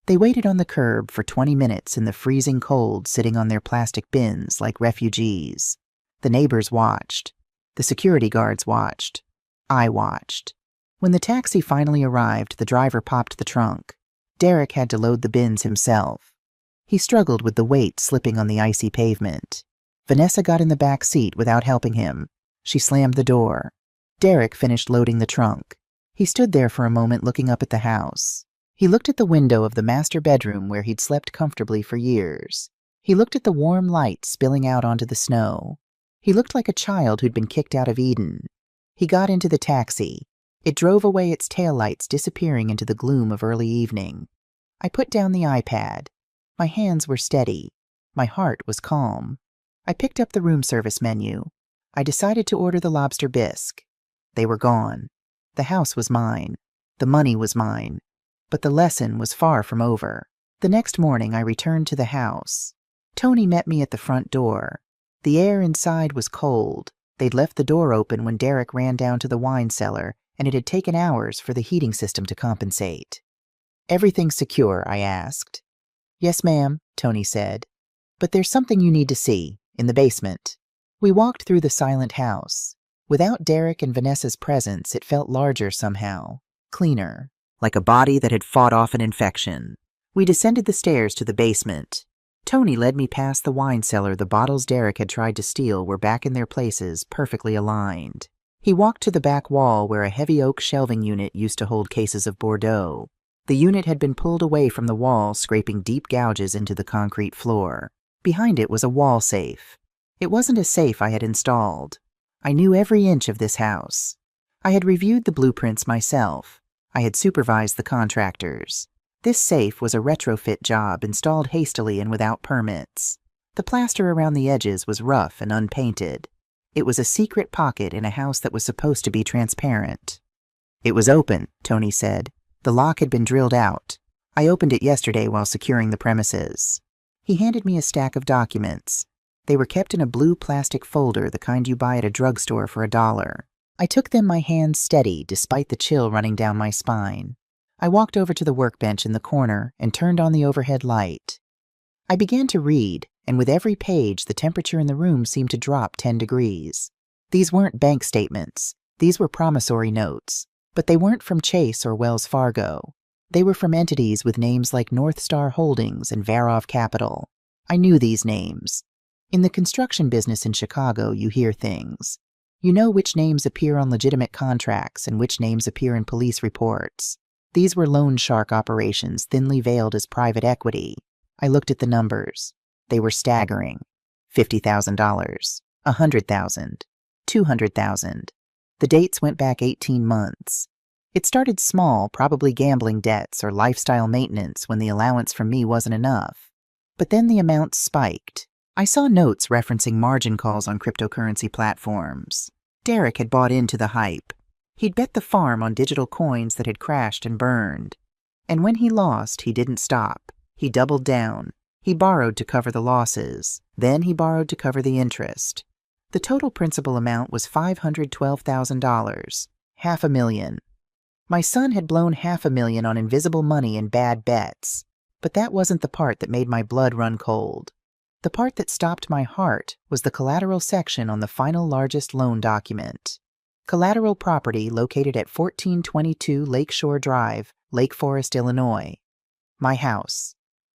They waited on the curb for 20 minutes in the freezing cold, sitting on their plastic bins like refugees. The neighbors watched. The security guards watched. I watched. When the taxi finally arrived, the driver popped the trunk. Derek had to load the bins himself. He struggled with the weight slipping on the icy pavement. Vanessa got in the back seat without helping him. She slammed the door. Derek finished loading the trunk. He stood there for a moment looking up at the house. He looked at the window of the master bedroom where he'd slept comfortably for years. He looked at the warm light spilling out onto the snow. He looked like a child who'd been kicked out of Eden. He got into the taxi. It drove away, its taillights disappearing into the gloom of early evening. I put down the iPad. My hands were steady. My heart was calm. I picked up the room service menu. I decided to order the lobster bisque. They were gone. The house was mine. The money was mine. But the lesson was far from over. The next morning, I returned to the house. Tony met me at the front door. The air inside was cold. They'd left the door open when Derek ran down to the wine cellar, and it had taken hours for the heating system to compensate. "Everything's secure?" I asked. "Yes, ma'am," Tony said. "But there's something you need to see, in the basement." We walked through the silent house. Without Derek and Vanessa's presence, it felt larger somehow, cleaner, like a body that had fought off an infection. We descended the stairs to the basement. Tony led me past the wine cellar. The bottles Derek had tried to steal were back in their places, perfectly aligned. He walked to the back wall where a heavy oak shelving unit used to hold cases of Bordeaux. The unit had been pulled away from the wall, scraping deep gouges into the concrete floor. Behind it was a wall safe. It wasn't a safe I had installed. I knew every inch of this house. I had reviewed the blueprints myself. I had supervised the contractors. This safe was a retrofit job installed hastily and without permits. The plaster around the edges was rough and unpainted. It was a secret pocket in a house that was supposed to be transparent. It was open, Tony said. The lock had been drilled out. I opened it yesterday while securing the premises. He handed me a stack of documents. They were kept in a blue plastic folder, the kind you buy at a drugstore for $1. I took them, my hands steady, despite the chill running down my spine. I walked over to the workbench in the corner and turned on the overhead light. I began to read, and with every page, the temperature in the room seemed to drop 10 degrees. These weren't bank statements. These were promissory notes. But they weren't from Chase or Wells Fargo. They were from entities with names like North Star Holdings and Varov Capital. I knew these names. In the construction business in Chicago, you hear things. You know which names appear on legitimate contracts and which names appear in police reports. These were loan shark operations thinly veiled as private equity. I looked at the numbers. They were staggering. $50,000, $100,000, $200,000. The dates went back 18 months. It started small, probably gambling debts or lifestyle maintenance when the allowance from me wasn't enough. But then the amounts spiked. I saw notes referencing margin calls on cryptocurrency platforms. Derek had bought into the hype. He'd bet the farm on digital coins that had crashed and burned. And when he lost, he didn't stop. He doubled down. He borrowed to cover the losses. Then he borrowed to cover the interest. The total principal amount was $512,000, $500,000. My son had blown $500,000 on invisible money and bad bets. But that wasn't the part that made my blood run cold. The part that stopped my heart was the collateral section on the final largest loan document. Collateral property located at 1422 Lakeshore Drive, Lake Forest, Illinois. My house.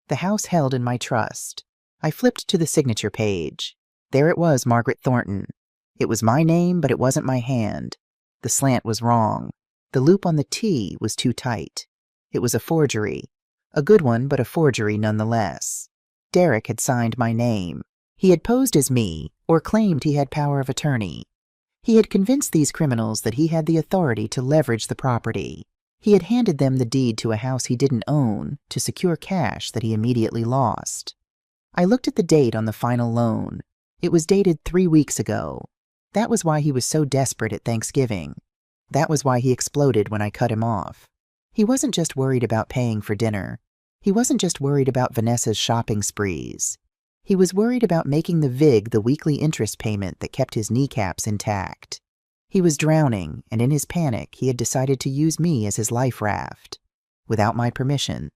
The house held in my trust. I flipped to the signature page. There it was, Margaret Thornton. It was my name, but it wasn't my hand. The slant was wrong. The loop on the T was too tight. It was a forgery. A good one, but a forgery nonetheless. Derek had signed my name. He had posed as me, or claimed he had power of attorney. He had convinced these criminals that he had the authority to leverage the property. He had handed them the deed to a house he didn't own to secure cash that he immediately lost. I looked at the date on the final loan. It was dated 3 weeks ago. That was why he was so desperate at Thanksgiving. That was why he exploded when I cut him off. He wasn't just worried about paying for dinner. He wasn't just worried about Vanessa's shopping sprees. He was worried about making the VIG the weekly interest payment that kept his kneecaps intact. He was drowning, and in his panic, he had decided to use me as his life raft. Without my permission.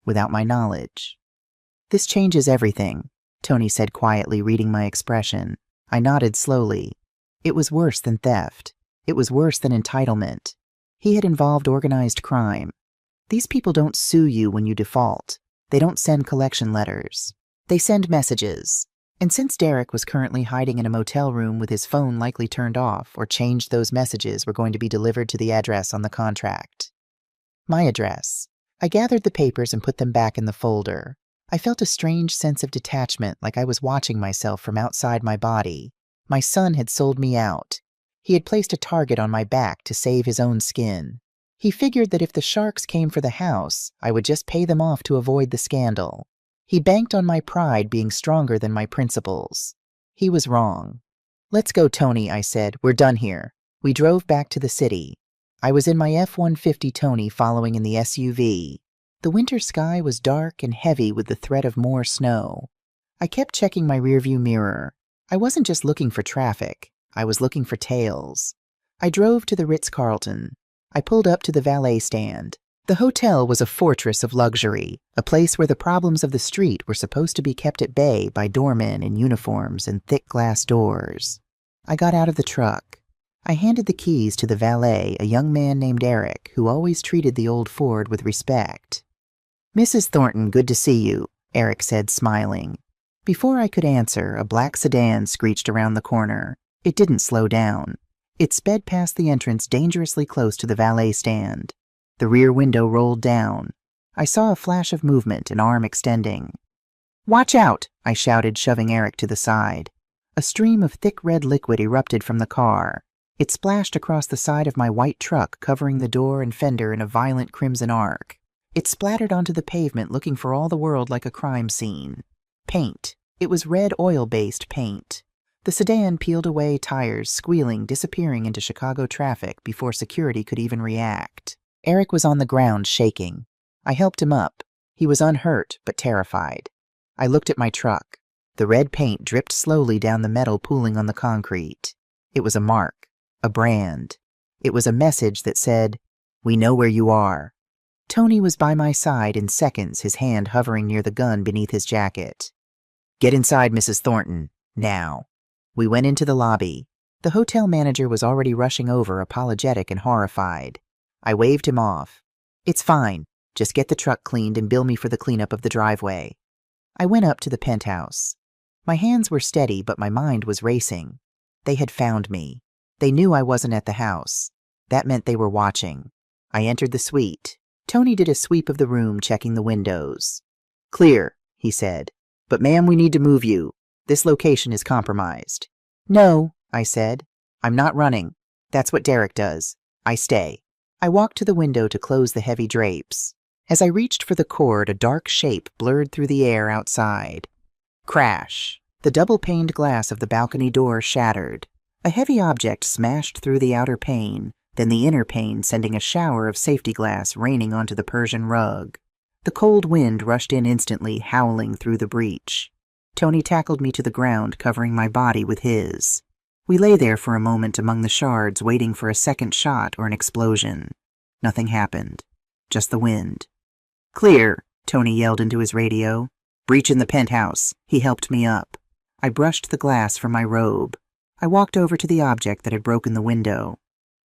Without my knowledge. "This changes everything," Tony said quietly, reading my expression. I nodded slowly. It was worse than theft. It was worse than entitlement. He had involved organized crime. These people don't sue you when you default. They don't send collection letters. They send messages. And since Derek was currently hiding in a motel room with his phone likely turned off or changed, those messages were going to be delivered to the address on the contract. My address. I gathered the papers and put them back in the folder. I felt a strange sense of detachment, like I was watching myself from outside my body. My son had sold me out. He had placed a target on my back to save his own skin. He figured that if the sharks came for the house, I would just pay them off to avoid the scandal. He banked on my pride being stronger than my principles. He was wrong. "Let's go, Tony," I said. "We're done here." We drove back to the city. I was in my F-150 Tony following in the SUV. The winter sky was dark and heavy with the threat of more snow. I kept checking my rearview mirror. I wasn't just looking for traffic. I was looking for tails. I drove to the Ritz-Carlton. I pulled up to the valet stand. The hotel was a fortress of luxury, a place where the problems of the street were supposed to be kept at bay by doormen in uniforms and thick glass doors. I got out of the truck. I handed the keys to the valet, a young man named Eric, who always treated the old Ford with respect. "Mrs. Thornton, good to see you," Eric said, smiling. Before I could answer, a black sedan screeched around the corner. It didn't slow down. It sped past the entrance dangerously close to the valet stand. The rear window rolled down. I saw a flash of movement, an arm extending. "Watch out!" I shouted, shoving Eric to the side. A stream of thick red liquid erupted from the car. It splashed across the side of my white truck, covering the door and fender in a violent crimson arc. It splattered onto the pavement, looking for all the world like a crime scene. Paint. It was red oil-based paint. The sedan peeled away, tires squealing, disappearing into Chicago traffic before security could even react. Eric was on the ground, shaking. I helped him up. He was unhurt, but terrified. I looked at my truck. The red paint dripped slowly down the metal, pooling on the concrete. It was a mark, a brand. It was a message that said, "We know where you are." Tony was by my side in seconds, his hand hovering near the gun beneath his jacket. "Get inside, Mrs. Thornton, now." We went into the lobby. The hotel manager was already rushing over, apologetic and horrified. I waved him off. "It's fine. Just get the truck cleaned and bill me for the cleanup of the driveway." I went up to the penthouse. My hands were steady, but my mind was racing. They had found me. They knew I wasn't at the house. That meant they were watching. I entered the suite. Tony did a sweep of the room, checking the windows. "Clear," he said. "But ma'am, we need to move you. This location is compromised." "No," I said. "I'm not running. That's what Derek does. I stay." I walked to the window to close the heavy drapes. As I reached for the cord, a dark shape blurred through the air outside. Crash! The double-paned glass of the balcony door shattered. A heavy object smashed through the outer pane, then the inner pane, sending a shower of safety glass raining onto the Persian rug. The cold wind rushed in instantly, howling through the breach. Tony tackled me to the ground, covering my body with his. We lay there for a moment among the shards, waiting for a second shot or an explosion. Nothing happened. Just the wind. "Clear," Tony yelled into his radio. "Breach in the penthouse." He helped me up. I brushed the glass from my robe. I walked over to the object that had broken the window.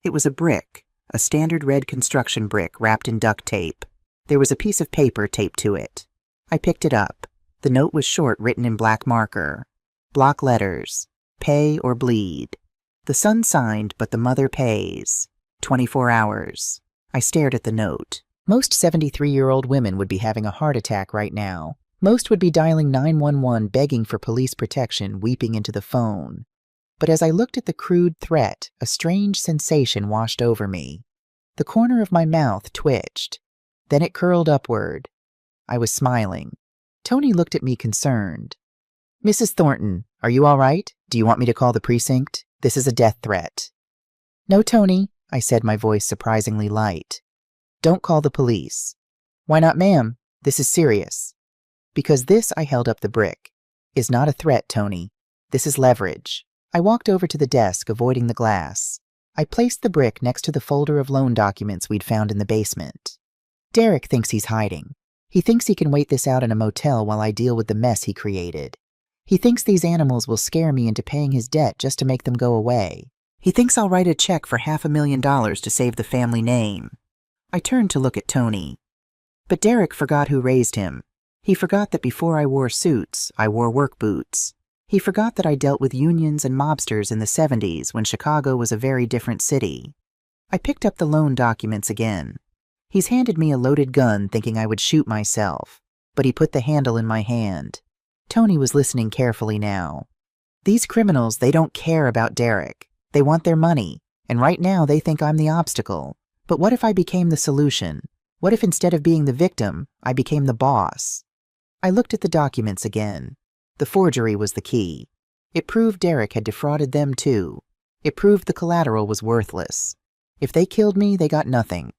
It was a brick, a standard red construction brick wrapped in duct tape. There was a piece of paper taped to it. I picked it up. The note was short, written in black marker. Block letters. Pay or bleed. The son signed, but the mother pays. 24 hours. I stared at the note. Most 73-year-old women would be having a heart attack right now. Most would be dialing 911, begging for police protection, weeping into the phone. But as I looked at the crude threat, a strange sensation washed over me. The corner of my mouth twitched. Then it curled upward. I was smiling. Tony looked at me concerned. "Mrs. Thornton, are you all right? Do you want me to call the precinct? This is a death threat." "No, Tony," I said, my voice surprisingly light. "Don't call the police." "Why not, ma'am? This is serious." "Because this," I held up the brick, "is not a threat, Tony. This is leverage." I walked over to the desk, avoiding the glass. I placed the brick next to the folder of loan documents we'd found in the basement. Derek thinks he's hiding. He thinks he can wait this out in a motel while I deal with the mess he created. He thinks these animals will scare me into paying his debt just to make them go away. He thinks I'll write a check for $500,000 to save the family name. I turned to look at Tony. But Derek forgot who raised him. He forgot that before I wore suits, I wore work boots. He forgot that I dealt with unions and mobsters in the 70s when Chicago was a very different city. I picked up the loan documents again. He's handed me a loaded gun, thinking I would shoot myself, but he put the handle in my hand. Tony was listening carefully now. These criminals, they don't care about Derek. They want their money, and right now they think I'm the obstacle. But what if I became the solution? What if instead of being the victim, I became the boss? I looked at the documents again. The forgery was the key. It proved Derek had defrauded them too. It proved the collateral was worthless. If they killed me, they got nothing.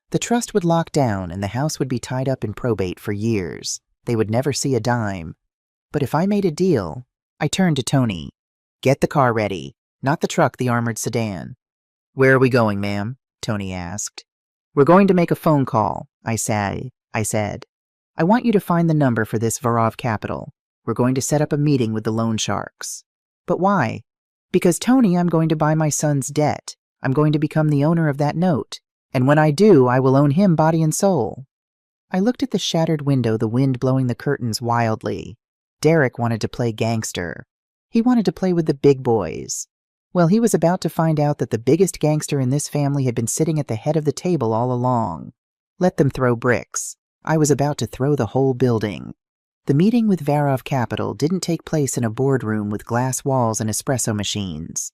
The trust would lock down and the house would be tied up in probate for years. They would never see a dime. But if I made a deal, I turned to Tony. "Get the car ready. Not the truck, the armored sedan." "Where are we going, ma'am?" Tony asked. "We're going to make a phone call," I said. "I want you to find the number for this Varov Capital. We're going to set up a meeting with the loan sharks." "But why?" "Because, Tony, I'm going to buy my son's debt. I'm going to become the owner of that note. And when I do, I will own him body and soul." I looked at the shattered window, the wind blowing the curtains wildly. Derek wanted to play gangster. He wanted to play with the big boys. Well, he was about to find out that the biggest gangster in this family had been sitting at the head of the table all along. Let them throw bricks. I was about to throw the whole building. The meeting with Varov Capital didn't take place in a boardroom with glass walls and espresso machines.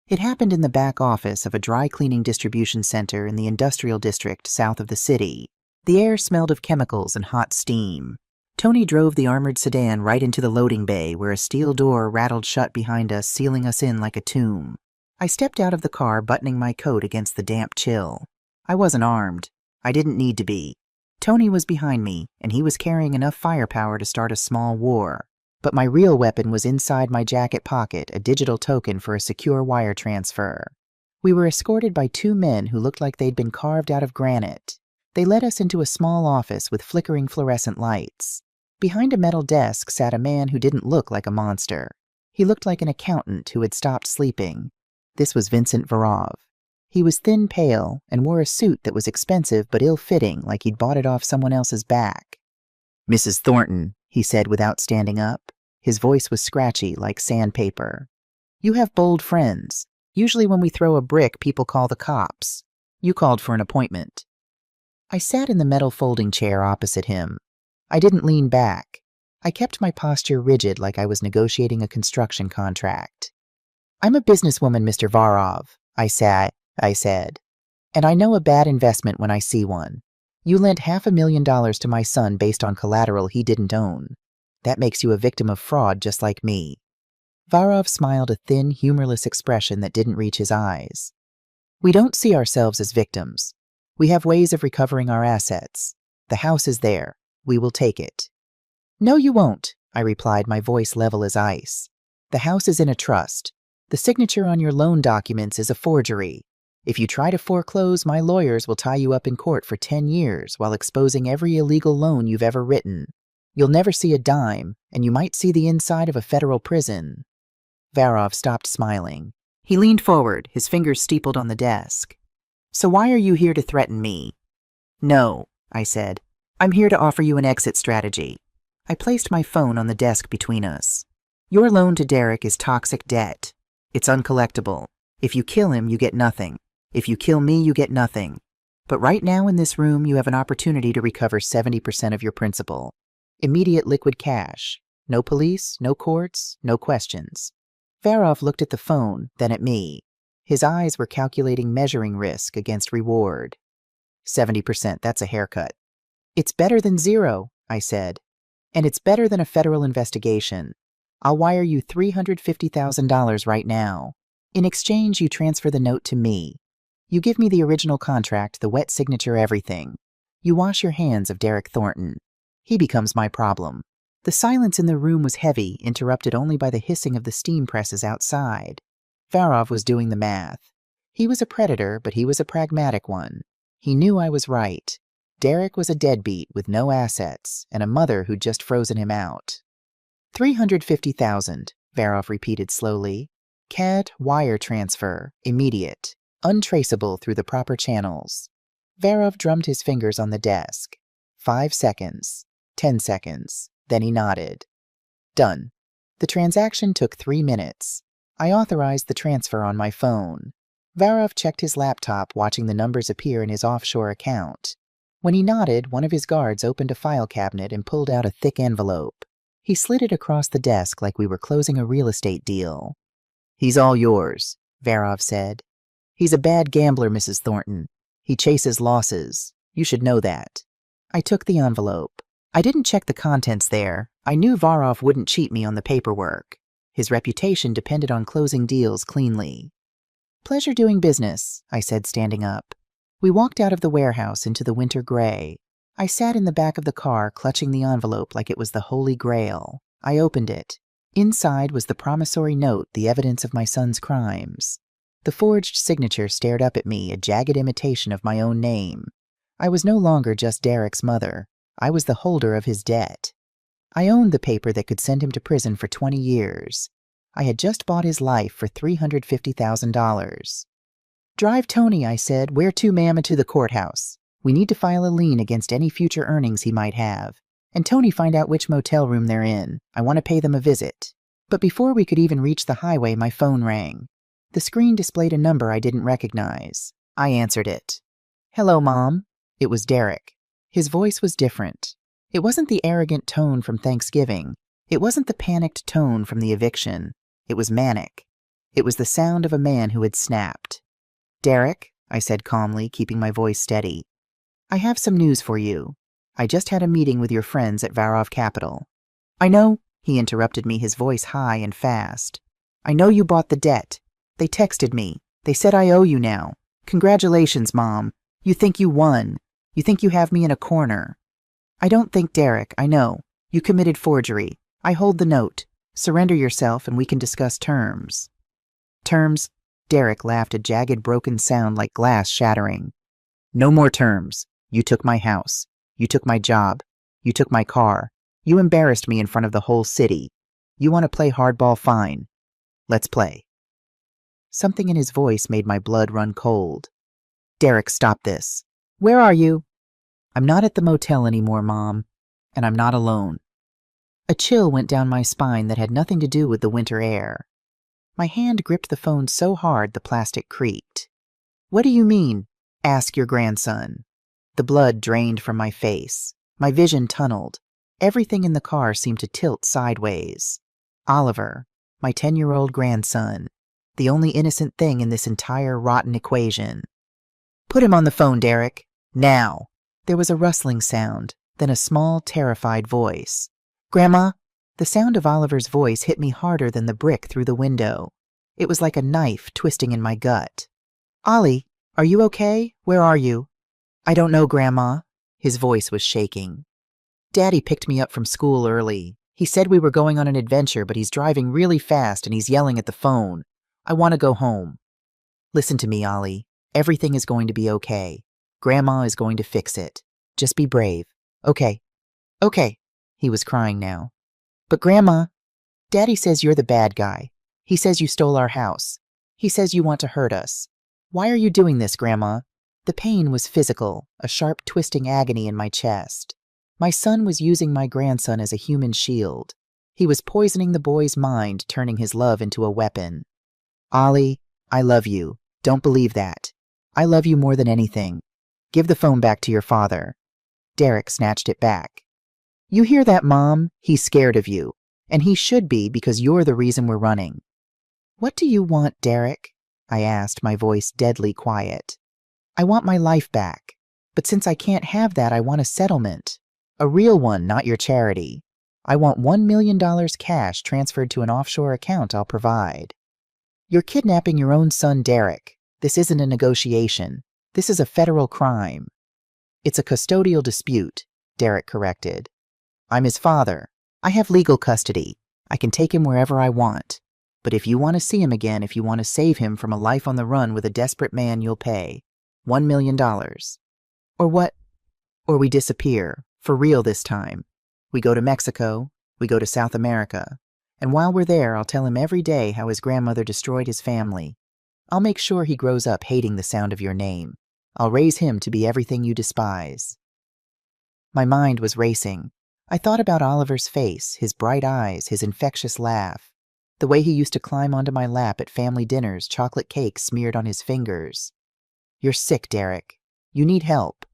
It happened in the back office of a dry cleaning distribution center in the industrial district south of the city. The air smelled of chemicals and hot steam. Tony drove the armored sedan right into the loading bay where a steel door rattled shut behind us, sealing us in like a tomb. I stepped out of the car, buttoning my coat against the damp chill. I wasn't armed. I didn't need to be. Tony was behind me, and he was carrying enough firepower to start a small war. But my real weapon was inside my jacket pocket, a digital token for a secure wire transfer. We were escorted by two men who looked like they'd been carved out of granite. They led us into a small office with flickering fluorescent lights. Behind a metal desk sat a man who didn't look like a monster. He looked like an accountant who had stopped sleeping. This was Vincent Varov. He was thin, pale, and wore a suit that was expensive but ill-fitting, like he'd bought it off someone else's back. "Mrs. Thornton," he said without standing up. His voice was scratchy, like sandpaper. "You have bold friends. Usually when we throw a brick, people call the cops. You called for an appointment." I sat in the metal folding chair opposite him. I didn't lean back. I kept my posture rigid like I was negotiating a construction contract. "I'm a businesswoman, Mr. Varov," I said, "and I know a bad investment when I see one. You lent $500,000 to my son based on collateral he didn't own. That makes you a victim of fraud just like me." Varov smiled a thin, humorless expression that didn't reach his eyes. "We don't see ourselves as victims. We have ways of recovering our assets. The house is there. We will take it." "No, you won't," I replied, my voice level as ice. "The house is in a trust. The signature on your loan documents is a forgery. If you try to foreclose, my lawyers will tie you up in court for 10 years while exposing every illegal loan you've ever written. You'll never see a dime, and you might see the inside of a federal prison." Varov stopped smiling. He leaned forward, his fingers steepled on the desk. "So why are you here to threaten me?" "No," I said. "I'm here to offer you an exit strategy." I placed my phone on the desk between us. "Your loan to Derek is toxic debt. It's uncollectible. If you kill him, you get nothing. If you kill me, you get nothing. But right now in this room, you have an opportunity to recover 70% of your principal. Immediate liquid cash. No police, no courts, no questions." Varov looked at the phone, then at me. His eyes were calculating measuring risk against reward. 70%, that's a haircut. "It's better than zero," I said. "And it's better than a federal investigation. I'll wire you $350,000 right now. In exchange, you transfer the note to me. You give me the original contract, the wet signature, everything. You wash your hands of Derek Thornton. He becomes my problem." The silence in the room was heavy, interrupted only by the hissing of the steam presses outside. Varov was doing the math. He was a predator, but he was a pragmatic one. He knew I was right. Derek was a deadbeat with no assets, and a mother who'd just frozen him out. 350,000, Varov repeated slowly. CAD wire transfer, immediate, untraceable through the proper channels. Varov drummed his fingers on the desk. 5 seconds, 10 seconds, then he nodded. Done. The transaction took 3 minutes. I authorized the transfer on my phone. Varov checked his laptop, watching the numbers appear in his offshore account. When he nodded, one of his guards opened a file cabinet and pulled out a thick envelope. He slid it across the desk like we were closing a real estate deal. "He's all yours," Varov said. "He's a bad gambler, Mrs. Thornton. He chases losses. You should know that." I took the envelope. I didn't check the contents there. I knew Varov wouldn't cheat me on the paperwork. His reputation depended on closing deals cleanly. "Pleasure doing business," I said, standing up. We walked out of the warehouse into the winter gray. I sat in the back of the car, clutching the envelope like it was the Holy Grail. I opened it. Inside was the promissory note, the evidence of my son's crimes. The forged signature stared up at me, a jagged imitation of my own name. I was no longer just Derek's mother. I was the holder of his debt. I owned the paper that could send him to prison for 20 years. I had just bought his life for $350,000. "Drive Tony," I said. "Where to, ma'am, and to the courthouse. We need to file a lien against any future earnings he might have. And Tony, find out which motel room they're in. I want to pay them a visit." But before we could even reach the highway, my phone rang. The screen displayed a number I didn't recognize. I answered it. "Hello, Mom." It was Derek. His voice was different. It wasn't the arrogant tone from Thanksgiving. It wasn't the panicked tone from the eviction. It was manic. It was the sound of a man who had snapped. "Derek," I said calmly, keeping my voice steady, "I have some news for you. I just had a meeting with your friends at Varov Capital." "I know," he interrupted me, his voice high and fast. "I know you bought the debt. They texted me. They said I owe you now. Congratulations, Mom. You think you won. You think you have me in a corner. I don't think, Derek, I know. You committed forgery. I hold the note. Surrender yourself and we can discuss terms." "Terms?" Derek laughed, a jagged, broken sound like glass shattering. "No more terms. You took my house. You took my job. You took my car. You embarrassed me in front of the whole city. You want to play hardball? Fine. Let's play." Something in his voice made my blood run cold. "Derek, stop this." "Where are you?" "I'm not at the motel anymore, Mom. And I'm not alone." A chill went down my spine that had nothing to do with the winter air. My hand gripped the phone so hard the plastic creaked. "What do you mean? Ask your grandson." The blood drained from my face. My vision tunneled. Everything in the car seemed to tilt sideways. Oliver, my 10-year-old grandson, the only innocent thing in this entire rotten equation. "Put him on the phone, Derek. Now." There was a rustling sound, then a small, terrified voice. "Grandma?" The sound of Oliver's voice hit me harder than the brick through the window. It was like a knife twisting in my gut. "Ollie, are you okay? Where are you?" "I don't know, Grandma." His voice was shaking. "Daddy picked me up from school early. He said we were going on an adventure, but he's driving really fast and he's yelling at the phone. I want to go home." "Listen to me, Ollie. Everything is going to be okay. Grandma is going to fix it. Just be brave. Okay. Okay." He was crying now. "But Grandma, Daddy says you're the bad guy. He says you stole our house. He says you want to hurt us. Why are you doing this, Grandma?" The pain was physical, a sharp twisting agony in my chest. My son was using my grandson as a human shield. He was poisoning the boy's mind, turning his love into a weapon. "Ollie, I love you. Don't believe that. I love you more than anything. Give the phone back to your father." Derek snatched it back. "You hear that, Mom? He's scared of you. And he should be, because you're the reason we're running." "What do you want, Derek?" I asked, my voice deadly quiet. "I want my life back. But since I can't have that, I want a settlement. A real one, not your charity. I want $1 million cash transferred to an offshore account I'll provide." "You're kidnapping your own son, Derek. This isn't a negotiation. This is a federal crime." "It's a custodial dispute," Derek corrected. "I'm his father. I have legal custody. I can take him wherever I want. But if you want to see him again, if you want to save him from a life on the run with a desperate man, you'll pay $1 million. Or what? Or we disappear, for real this time. We go to Mexico, we go to South America, and while we're there, I'll tell him every day how his grandmother destroyed his family. I'll make sure he grows up hating the sound of your name. I'll raise him to be everything you despise." My mind was racing. I thought about Oliver's face, his bright eyes, his infectious laugh, the way he used to climb onto my lap at family dinners, chocolate cake smeared on his fingers. "You're sick, Derek. You need help."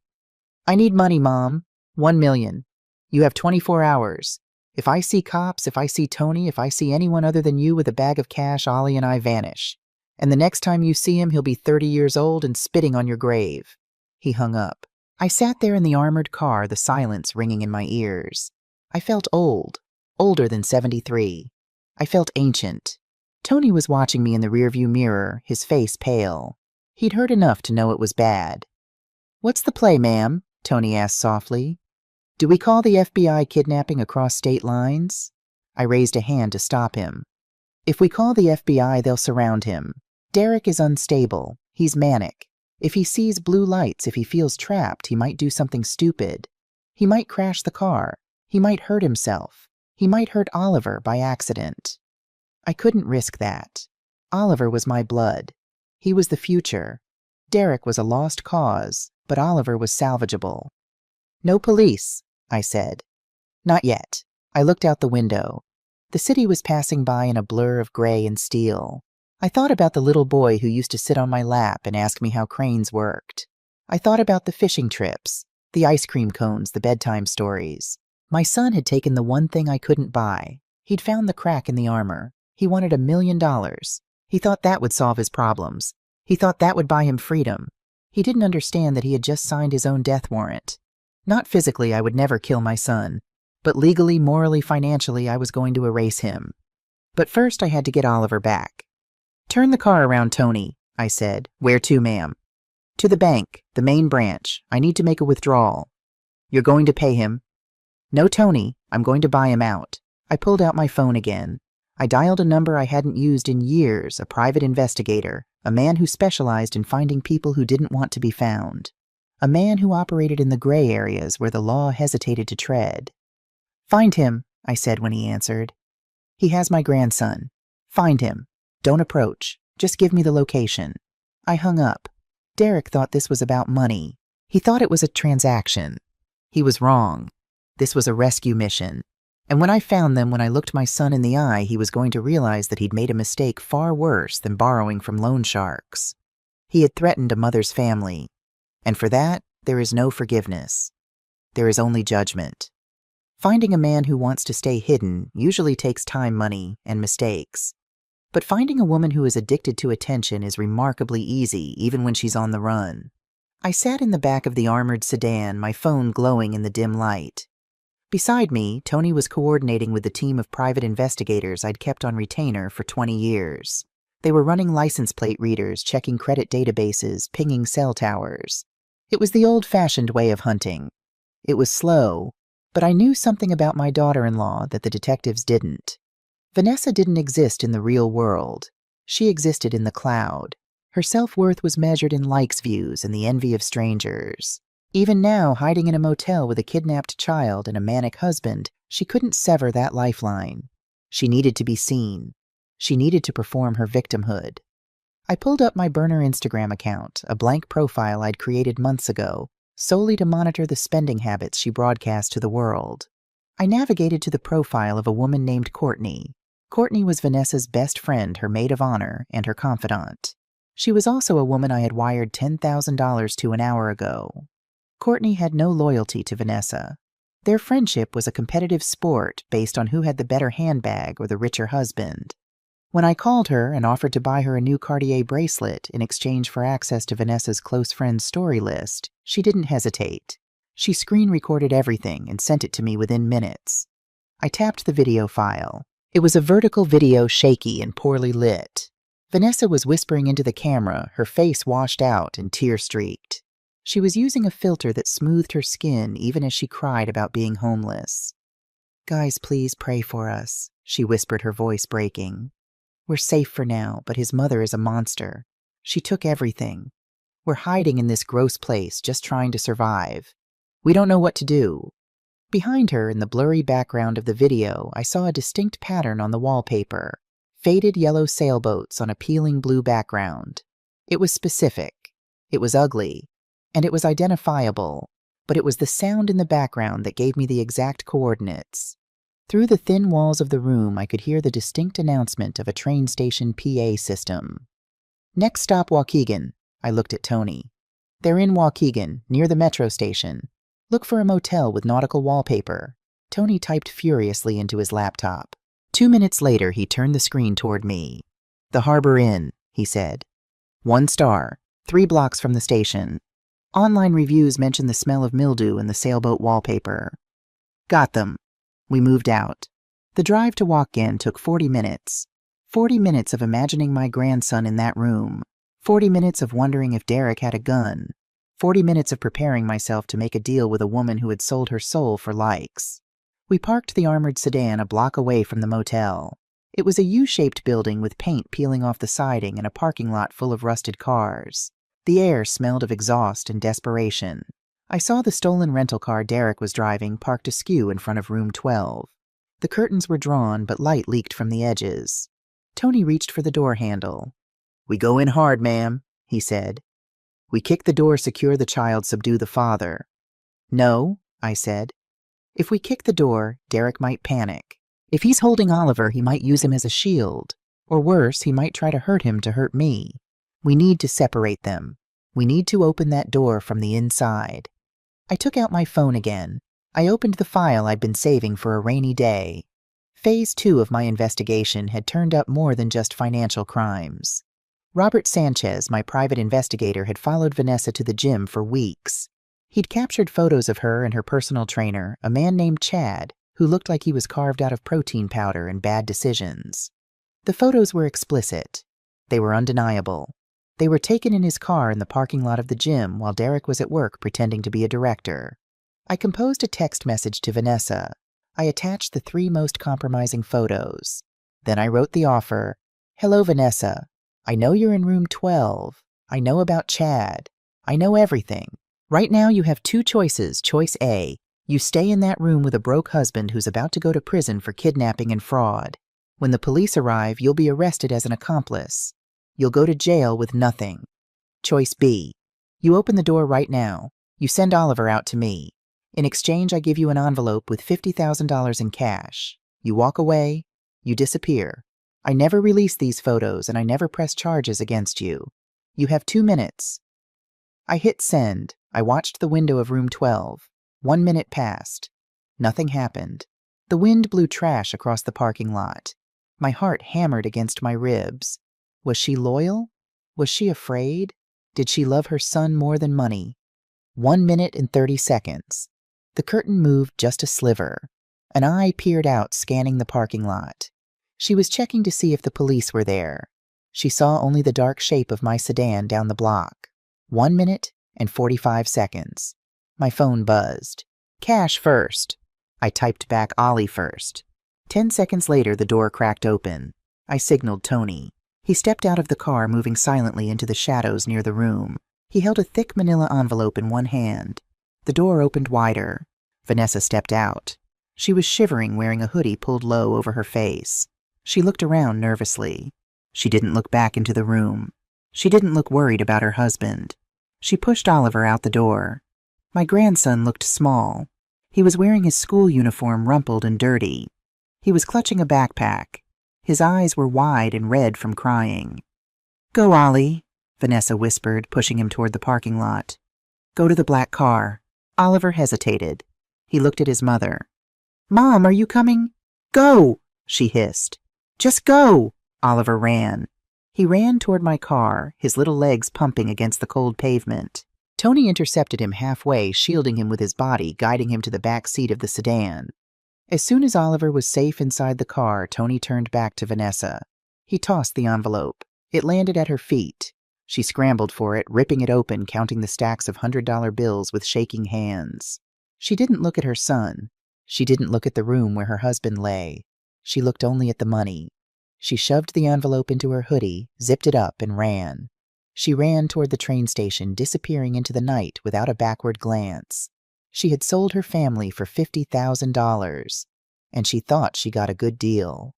"I need money, Mom. 1 million. You have 24 hours. If I see cops, if I see Tony, if I see anyone other than you with a bag of cash, Ollie and I vanish. And the next time you see him, he'll be 30 years old and spitting on your grave." He hung up. I sat there in the armored car, the silence ringing in my ears. I felt old, older than 73. I felt ancient. Tony was watching me in the rearview mirror, his face pale. He'd heard enough to know it was bad. "What's the play, ma'am?" Tony asked softly. "Do we call the FBI kidnapping across state lines?" I raised a hand to stop him. "If we call the FBI, they'll surround him. Derek is unstable. He's manic. If he sees blue lights, if he feels trapped, he might do something stupid. He might crash the car. He might hurt himself. He might hurt Oliver by accident." I couldn't risk that. Oliver was my blood. He was the future. Derek was a lost cause, but Oliver was salvageable. "No police," I said. "Not yet." I looked out the window. The city was passing by in a blur of gray and steel. I thought about the little boy who used to sit on my lap and ask me how cranes worked. I thought about the fishing trips. The ice cream cones, the bedtime stories. My son had taken the one thing I couldn't buy. He'd found the crack in the armor. He wanted $1 million. He thought that would solve his problems. He thought that would buy him freedom. He didn't understand that he had just signed his own death warrant. Not physically, I would never kill my son. But legally, morally, financially, I was going to erase him. But first I had to get Oliver back. "Turn the car around, Tony," I said. "Where to, ma'am?" "To the bank, the main branch. I need to make a withdrawal." "You're going to pay him?" "No, Tony. I'm going to buy him out." I pulled out my phone again. I dialed a number I hadn't used in years, a private investigator, a man who specialized in finding people who didn't want to be found. A man who operated in the gray areas where the law hesitated to tread. "Find him," I said when he answered. "He has my grandson. Find him. Don't approach. Just give me the location." I hung up. Derek thought this was about money. He thought it was a transaction. He was wrong. This was a rescue mission. And when I found them, when I looked my son in the eye, he was going to realize that he'd made a mistake far worse than borrowing from loan sharks. He had threatened a mother's family. And for that, there is no forgiveness. There is only judgment. Finding a man who wants to stay hidden usually takes time, money, and mistakes. But finding a woman who is addicted to attention is remarkably easy, even when she's on the run. I sat in the back of the armored sedan, my phone glowing in the dim light. Beside me, Tony was coordinating with the team of private investigators I'd kept on retainer for 20 years. They were running license plate readers, checking credit databases, pinging cell towers. It was the old-fashioned way of hunting. It was slow, but I knew something about my daughter-in-law that the detectives didn't. Vanessa didn't exist in the real world. She existed in the cloud. Her self-worth was measured in likes views and the envy of strangers. Even now, hiding in a motel with a kidnapped child and a manic husband, she couldn't sever that lifeline. She needed to be seen. She needed to perform her victimhood. I pulled up my burner Instagram account, a blank profile I'd created months ago, solely to monitor the spending habits she broadcast to the world. I navigated to the profile of a woman named Courtney. Courtney was Vanessa's best friend, her maid of honor, and her confidant. She was also a woman I had wired $10,000 to an hour ago. Courtney had no loyalty to Vanessa. Their friendship was a competitive sport based on who had the better handbag or the richer husband. When I called her and offered to buy her a new Cartier bracelet in exchange for access to Vanessa's close friends' story list, she didn't hesitate. She screen recorded everything and sent it to me within minutes. I tapped the video file. It was a vertical video, shaky and poorly lit. Vanessa was whispering into the camera, her face washed out and tear-streaked. She was using a filter that smoothed her skin even as she cried about being homeless. "Guys, please pray for us," she whispered, her voice breaking. "We're safe for now, but his mother is a monster. She took everything. We're hiding in this gross place, just trying to survive. We don't know what to do." Behind her, in the blurry background of the video, I saw a distinct pattern on the wallpaper. Faded yellow sailboats on a peeling blue background. It was specific. It was ugly. And it was identifiable. But it was the sound in the background that gave me the exact coordinates. Through the thin walls of the room, I could hear the distinct announcement of a train station PA system. "Next stop, Waukegan." I looked at Tony. "They're in Waukegan, near the metro station. Look for a motel with nautical wallpaper." Tony typed furiously into his laptop. 2 minutes later, he turned the screen toward me. "The Harbor Inn," he said. 1 star, 3 blocks from the station. Online reviews mention the smell of mildew in the sailboat wallpaper. Got them. We moved out. The drive to Waukegan took 40 minutes. 40 minutes of imagining my grandson in that room. 40 minutes of wondering if Derek had a gun. 40 minutes of preparing myself to make a deal with a woman who had sold her soul for likes. We parked the armored sedan a block away from the motel. It was a U-shaped building with paint peeling off the siding and a parking lot full of rusted cars. The air smelled of exhaust and desperation. I saw the stolen rental car Derek was driving parked askew in front of room 12. The curtains were drawn, but light leaked from the edges. Tony reached for the door handle. "We go in hard, ma'am," he said. "We kick the door, secure the child, subdue the father." "No," I said. "If we kick the door, Derek might panic. If he's holding Oliver, he might use him as a shield. Or worse, he might try to hurt him to hurt me. We need to separate them. We need to open that door from the inside." I took out my phone again. I opened the file I'd been saving for a rainy day. Phase 2 of my investigation had turned up more than just financial crimes. Robert Sanchez, my private investigator, had followed Vanessa to the gym for weeks. He'd captured photos of her and her personal trainer, a man named Chad, who looked like he was carved out of protein powder and bad decisions. The photos were explicit. They were undeniable. They were taken in his car in the parking lot of the gym while Derek was at work pretending to be a director. I composed a text message to Vanessa. I attached the 3 most compromising photos. Then I wrote the offer. Hello, Vanessa. I know you're in room 12. I know about Chad. I know everything. Right now you have 2 choices. Choice A. You stay in that room with a broke husband who's about to go to prison for kidnapping and fraud. When the police arrive, you'll be arrested as an accomplice. You'll go to jail with nothing. Choice B. You open the door right now. You send Oliver out to me. In exchange, I give you an envelope with $50,000 in cash. You walk away. You disappear. I never release these photos and I never press charges against you. You have 2 minutes. I hit send. I watched the window of room 12. 1 minute passed. Nothing happened. The wind blew trash across the parking lot. My heart hammered against my ribs. Was she loyal? Was she afraid? Did she love her son more than money? 1 minute and 30 seconds. The curtain moved just a sliver. An eye peered out, scanning the parking lot. She was checking to see if the police were there. She saw only the dark shape of my sedan down the block. 1 minute and 45 seconds. My phone buzzed. Cash first. I typed back Ollie first. 10 seconds later, the door cracked open. I signaled Tony. He stepped out of the car, moving silently into the shadows near the room. He held a thick manila envelope in one hand. The door opened wider. Vanessa stepped out. She was shivering, wearing a hoodie pulled low over her face. She looked around nervously. She didn't look back into the room. She didn't look worried about her husband. She pushed Oliver out the door. My grandson looked small. He was wearing his school uniform, rumpled and dirty. He was clutching a backpack. His eyes were wide and red from crying. Go, Ollie, Vanessa whispered, pushing him toward the parking lot. Go to the black car. Oliver hesitated. He looked at his mother. Mom, are you coming? Go, she hissed. Just go. Oliver ran. He ran toward my car, his little legs pumping against the cold pavement. Tony intercepted him halfway, shielding him with his body, guiding him to the back seat of the sedan. As soon as Oliver was safe inside the car, Tony turned back to Vanessa. He tossed the envelope. It landed at her feet. She scrambled for it, ripping it open, counting the stacks of $100 bills with shaking hands. She didn't look at her son. She didn't look at the room where her husband lay. She looked only at the money. She shoved the envelope into her hoodie, zipped it up, and ran. She ran toward the train station, disappearing into the night without a backward glance. She had sold her family for $50,000, and she thought she got a good deal.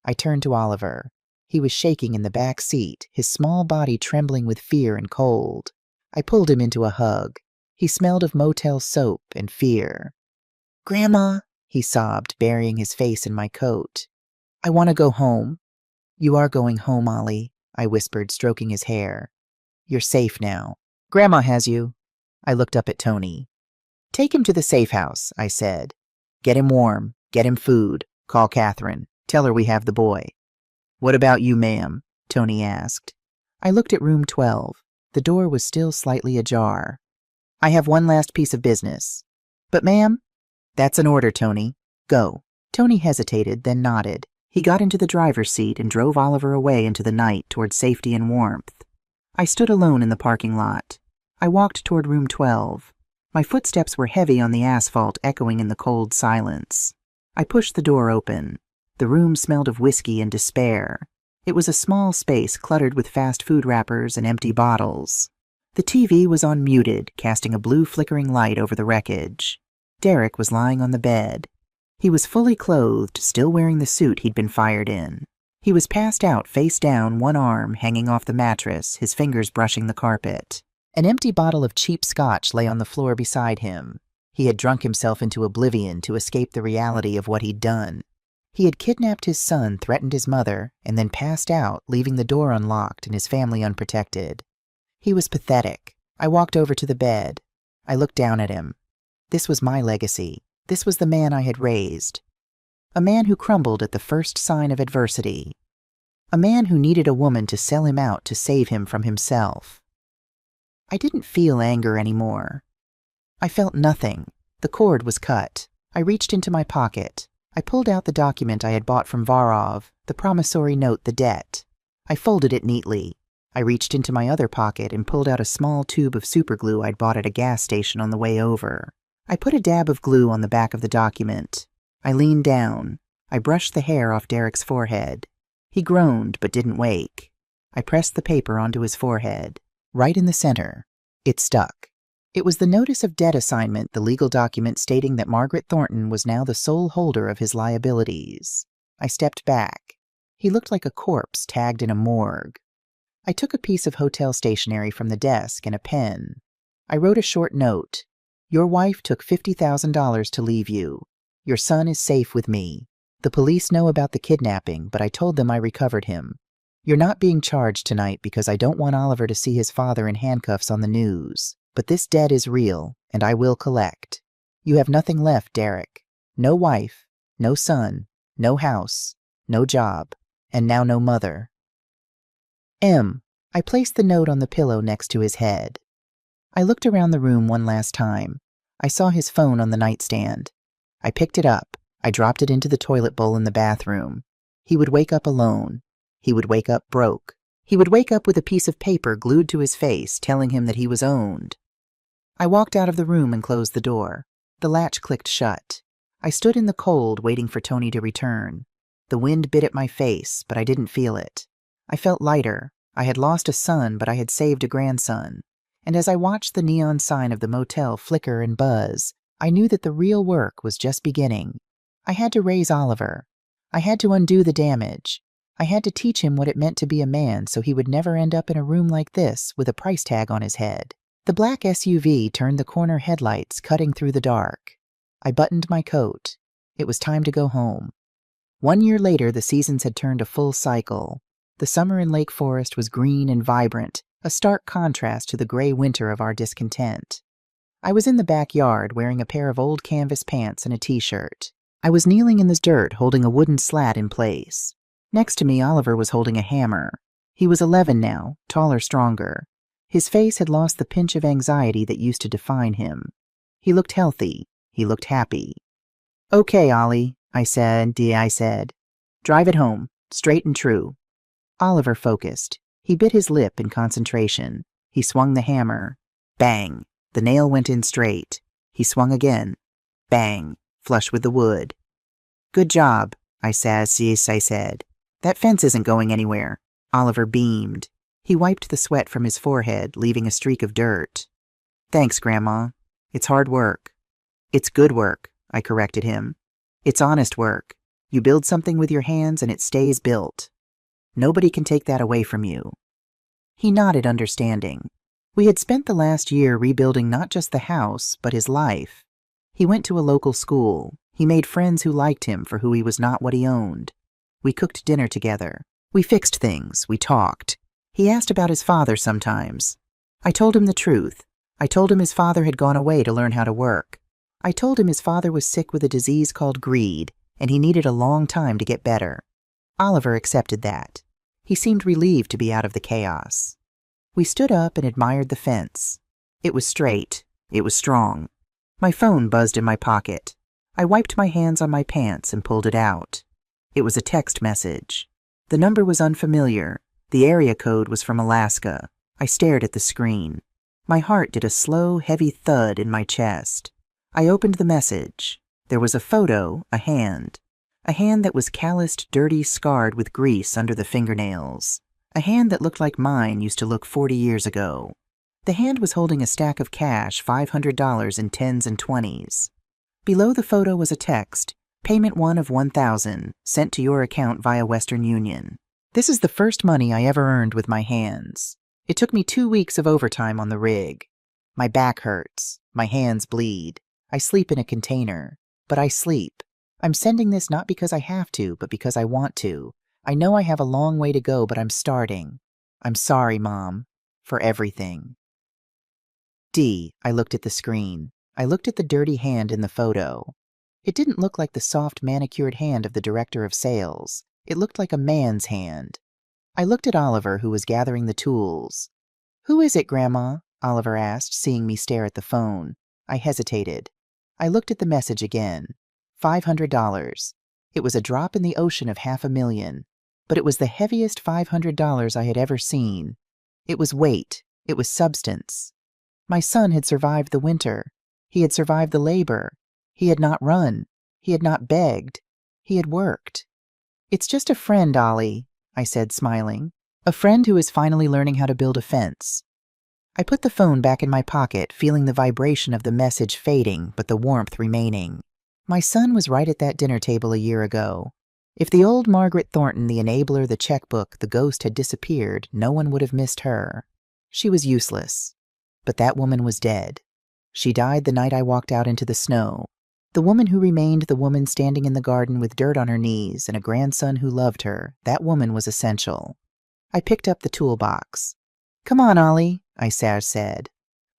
I turned to Oliver. He was shaking in the back seat, his small body trembling with fear and cold. I pulled him into a hug. He smelled of motel soap and fear. Grandma, he sobbed, burying his face in my coat. I want to go home. You are going home, Ollie, I whispered, stroking his hair. You're safe now. Grandma has you. I looked up at Tony. Take him to the safe house, I said. Get him warm. Get him food. Call Catherine. Tell her we have the boy. What about you, ma'am? Tony asked. I looked at room 12. The door was still slightly ajar. I have one last piece of business. But, ma'am? That's an order, Tony. Go. Tony hesitated, then nodded. He got into the driver's seat and drove Oliver away into the night toward safety and warmth. I stood alone in the parking lot. I walked toward room 12. My footsteps were heavy on the asphalt, echoing in the cold silence. I pushed the door open. The room smelled of whiskey and despair. It was a small space cluttered with fast food wrappers and empty bottles. The TV was on muted, casting a blue flickering light over the wreckage. Derek was lying on the bed. He was fully clothed, still wearing the suit he'd been fired in. He was passed out, face down, one arm hanging off the mattress, his fingers brushing the carpet. An empty bottle of cheap scotch lay on the floor beside him. He had drunk himself into oblivion to escape the reality of what he'd done. He had kidnapped his son, threatened his mother, and then passed out, leaving the door unlocked and his family unprotected. He was pathetic. I walked over to the bed. I looked down at him. This was my legacy. This was the man I had raised. A man who crumbled at the first sign of adversity. A man who needed a woman to sell him out to save him from himself. I didn't feel anger anymore. I felt nothing. The cord was cut. I reached into my pocket. I pulled out the document I had bought from Varov, the promissory note, the debt. I folded it neatly. I reached into my other pocket and pulled out a small tube of superglue I'd bought at a gas station on the way over. I put a dab of glue on the back of the document. I leaned down. I brushed the hair off Derek's forehead. He groaned but didn't wake. I pressed the paper onto his forehead. Right in the center. It stuck. It was the notice of debt assignment, the legal document stating that Margaret Thornton was now the sole holder of his liabilities. I stepped back. He looked like a corpse tagged in a morgue. I took a piece of hotel stationery from the desk and a pen. I wrote a short note. Your wife took $50,000 to leave you. Your son is safe with me. The police know about the kidnapping, but I told them I recovered him. You're not being charged tonight because I don't want Oliver to see his father in handcuffs on the news. But this debt is real, and I will collect. You have nothing left, Derek. No wife, no son, no house, no job, and now no mother. M. I placed the note on the pillow next to his head. I looked around the room one last time. I saw his phone on the nightstand. I picked it up. I dropped it into the toilet bowl in the bathroom. He would wake up alone. He would wake up broke. He would wake up with a piece of paper glued to his face telling him that he was owned. I walked out of the room and closed the door. The latch clicked shut. I stood in the cold waiting for Tony to return. The wind bit at my face, but I didn't feel it. I felt lighter. I had lost a son, but I had saved a grandson. And as I watched the neon sign of the motel flicker and buzz, I knew that the real work was just beginning. I had to raise Oliver. I had to undo the damage. I had to teach him what it meant to be a man so he would never end up in a room like this with a price tag on his head. The black SUV turned the corner headlights, cutting through the dark. I buttoned my coat. It was time to go home. 1 year later, the seasons had turned a full cycle. The summer in Lake Forest was green and vibrant, a stark contrast to the gray winter of our discontent. I was in the backyard wearing a pair of old canvas pants and a t-shirt. I was kneeling in the dirt holding a wooden slat in place. Next to me, Oliver was holding a hammer. He was 11 now, taller, stronger. His face had lost the pinch of anxiety that used to define him. He looked healthy. He looked happy. Okay, Ollie, I said. Drive it home, straight and true. Oliver focused. He bit his lip in concentration. He swung the hammer. Bang! The nail went in straight. He swung again. Bang! Flush with the wood. Good job, I said. That fence isn't going anywhere. Oliver beamed. He wiped the sweat from his forehead, leaving a streak of dirt. Thanks, Grandma. It's hard work. It's good work, I corrected him. It's honest work. You build something with your hands and it stays built. Nobody can take that away from you. He nodded, understanding. We had spent the last year rebuilding not just the house, but his life. He went to a local school. He made friends who liked him for who he was, not what he owned. We cooked dinner together. We fixed things. We talked. He asked about his father sometimes. I told him the truth. I told him his father had gone away to learn how to work. I told him his father was sick with a disease called greed, and he needed a long time to get better. Oliver accepted that. He seemed relieved to be out of the chaos. We stood up and admired the fence. It was straight. It was strong. My phone buzzed in my pocket. I wiped my hands on my pants and pulled it out. It was a text message. The number was unfamiliar. The area code was from Alaska. I stared at the screen. My heart did a slow, heavy thud in my chest. I opened the message. There was a photo, a hand that was calloused, dirty, scarred with grease under the fingernails. A hand that looked like mine used to look 40 years ago. The hand was holding a stack of cash, $500 in 10s and 20s. Below the photo was a text, payment 1 of $1,000, sent to your account via Western Union. This is the first money I ever earned with my hands. It took me 2 weeks of overtime on the rig. My back hurts. My hands bleed. I sleep in a container. But I sleep. I'm sending this not because I have to, but because I want to. I know I have a long way to go, but I'm starting. I'm sorry, Mom, for everything. D. I looked at the screen. I looked at the dirty hand in the photo. It didn't look like the soft manicured hand of the director of sales. It looked like a man's hand. I looked at Oliver, who was gathering the tools. "Who is it, Grandma?" Oliver asked, seeing me stare at the phone. I hesitated. I looked at the message again. $500. It was a drop in the ocean of $500,000, but it was the heaviest $500 I had ever seen. It was weight. It was substance. My son had survived the winter. He had survived the labor. He had not run. He had not begged. He had worked. "It's just a friend, Ollie," I said, smiling. "A friend who is finally learning how to build a fence." I put the phone back in my pocket, feeling the vibration of the message fading, but the warmth remaining. My son was right at that dinner table a year ago. If the old Margaret Thornton, the enabler, the checkbook, the ghost had disappeared, no one would have missed her. She was useless. But that woman was dead. She died the night I walked out into the snow. The woman who remained the woman standing in the garden with dirt on her knees and a grandson who loved her, that woman was essential. I picked up the toolbox. "Come on, Ollie," I said.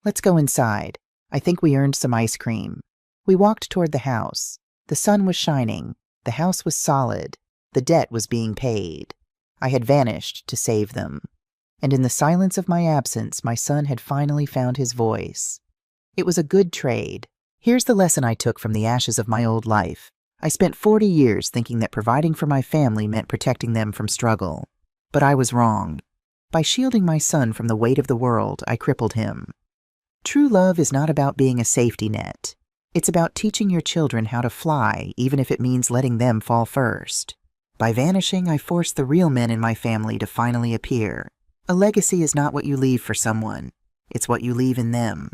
"Let's go inside. I think we earned some ice cream." We walked toward the house. The sun was shining. The house was solid. The debt was being paid. I had vanished to save them. And in the silence of my absence, my son had finally found his voice. It was a good trade. Here's the lesson I took from the ashes of my old life. I spent 40 years thinking that providing for my family meant protecting them from struggle. But I was wrong. By shielding my son from the weight of the world, I crippled him. True love is not about being a safety net. It's about teaching your children how to fly, even if it means letting them fall first. By vanishing, I forced the real men in my family to finally appear. A legacy is not what you leave for someone. It's what you leave in them.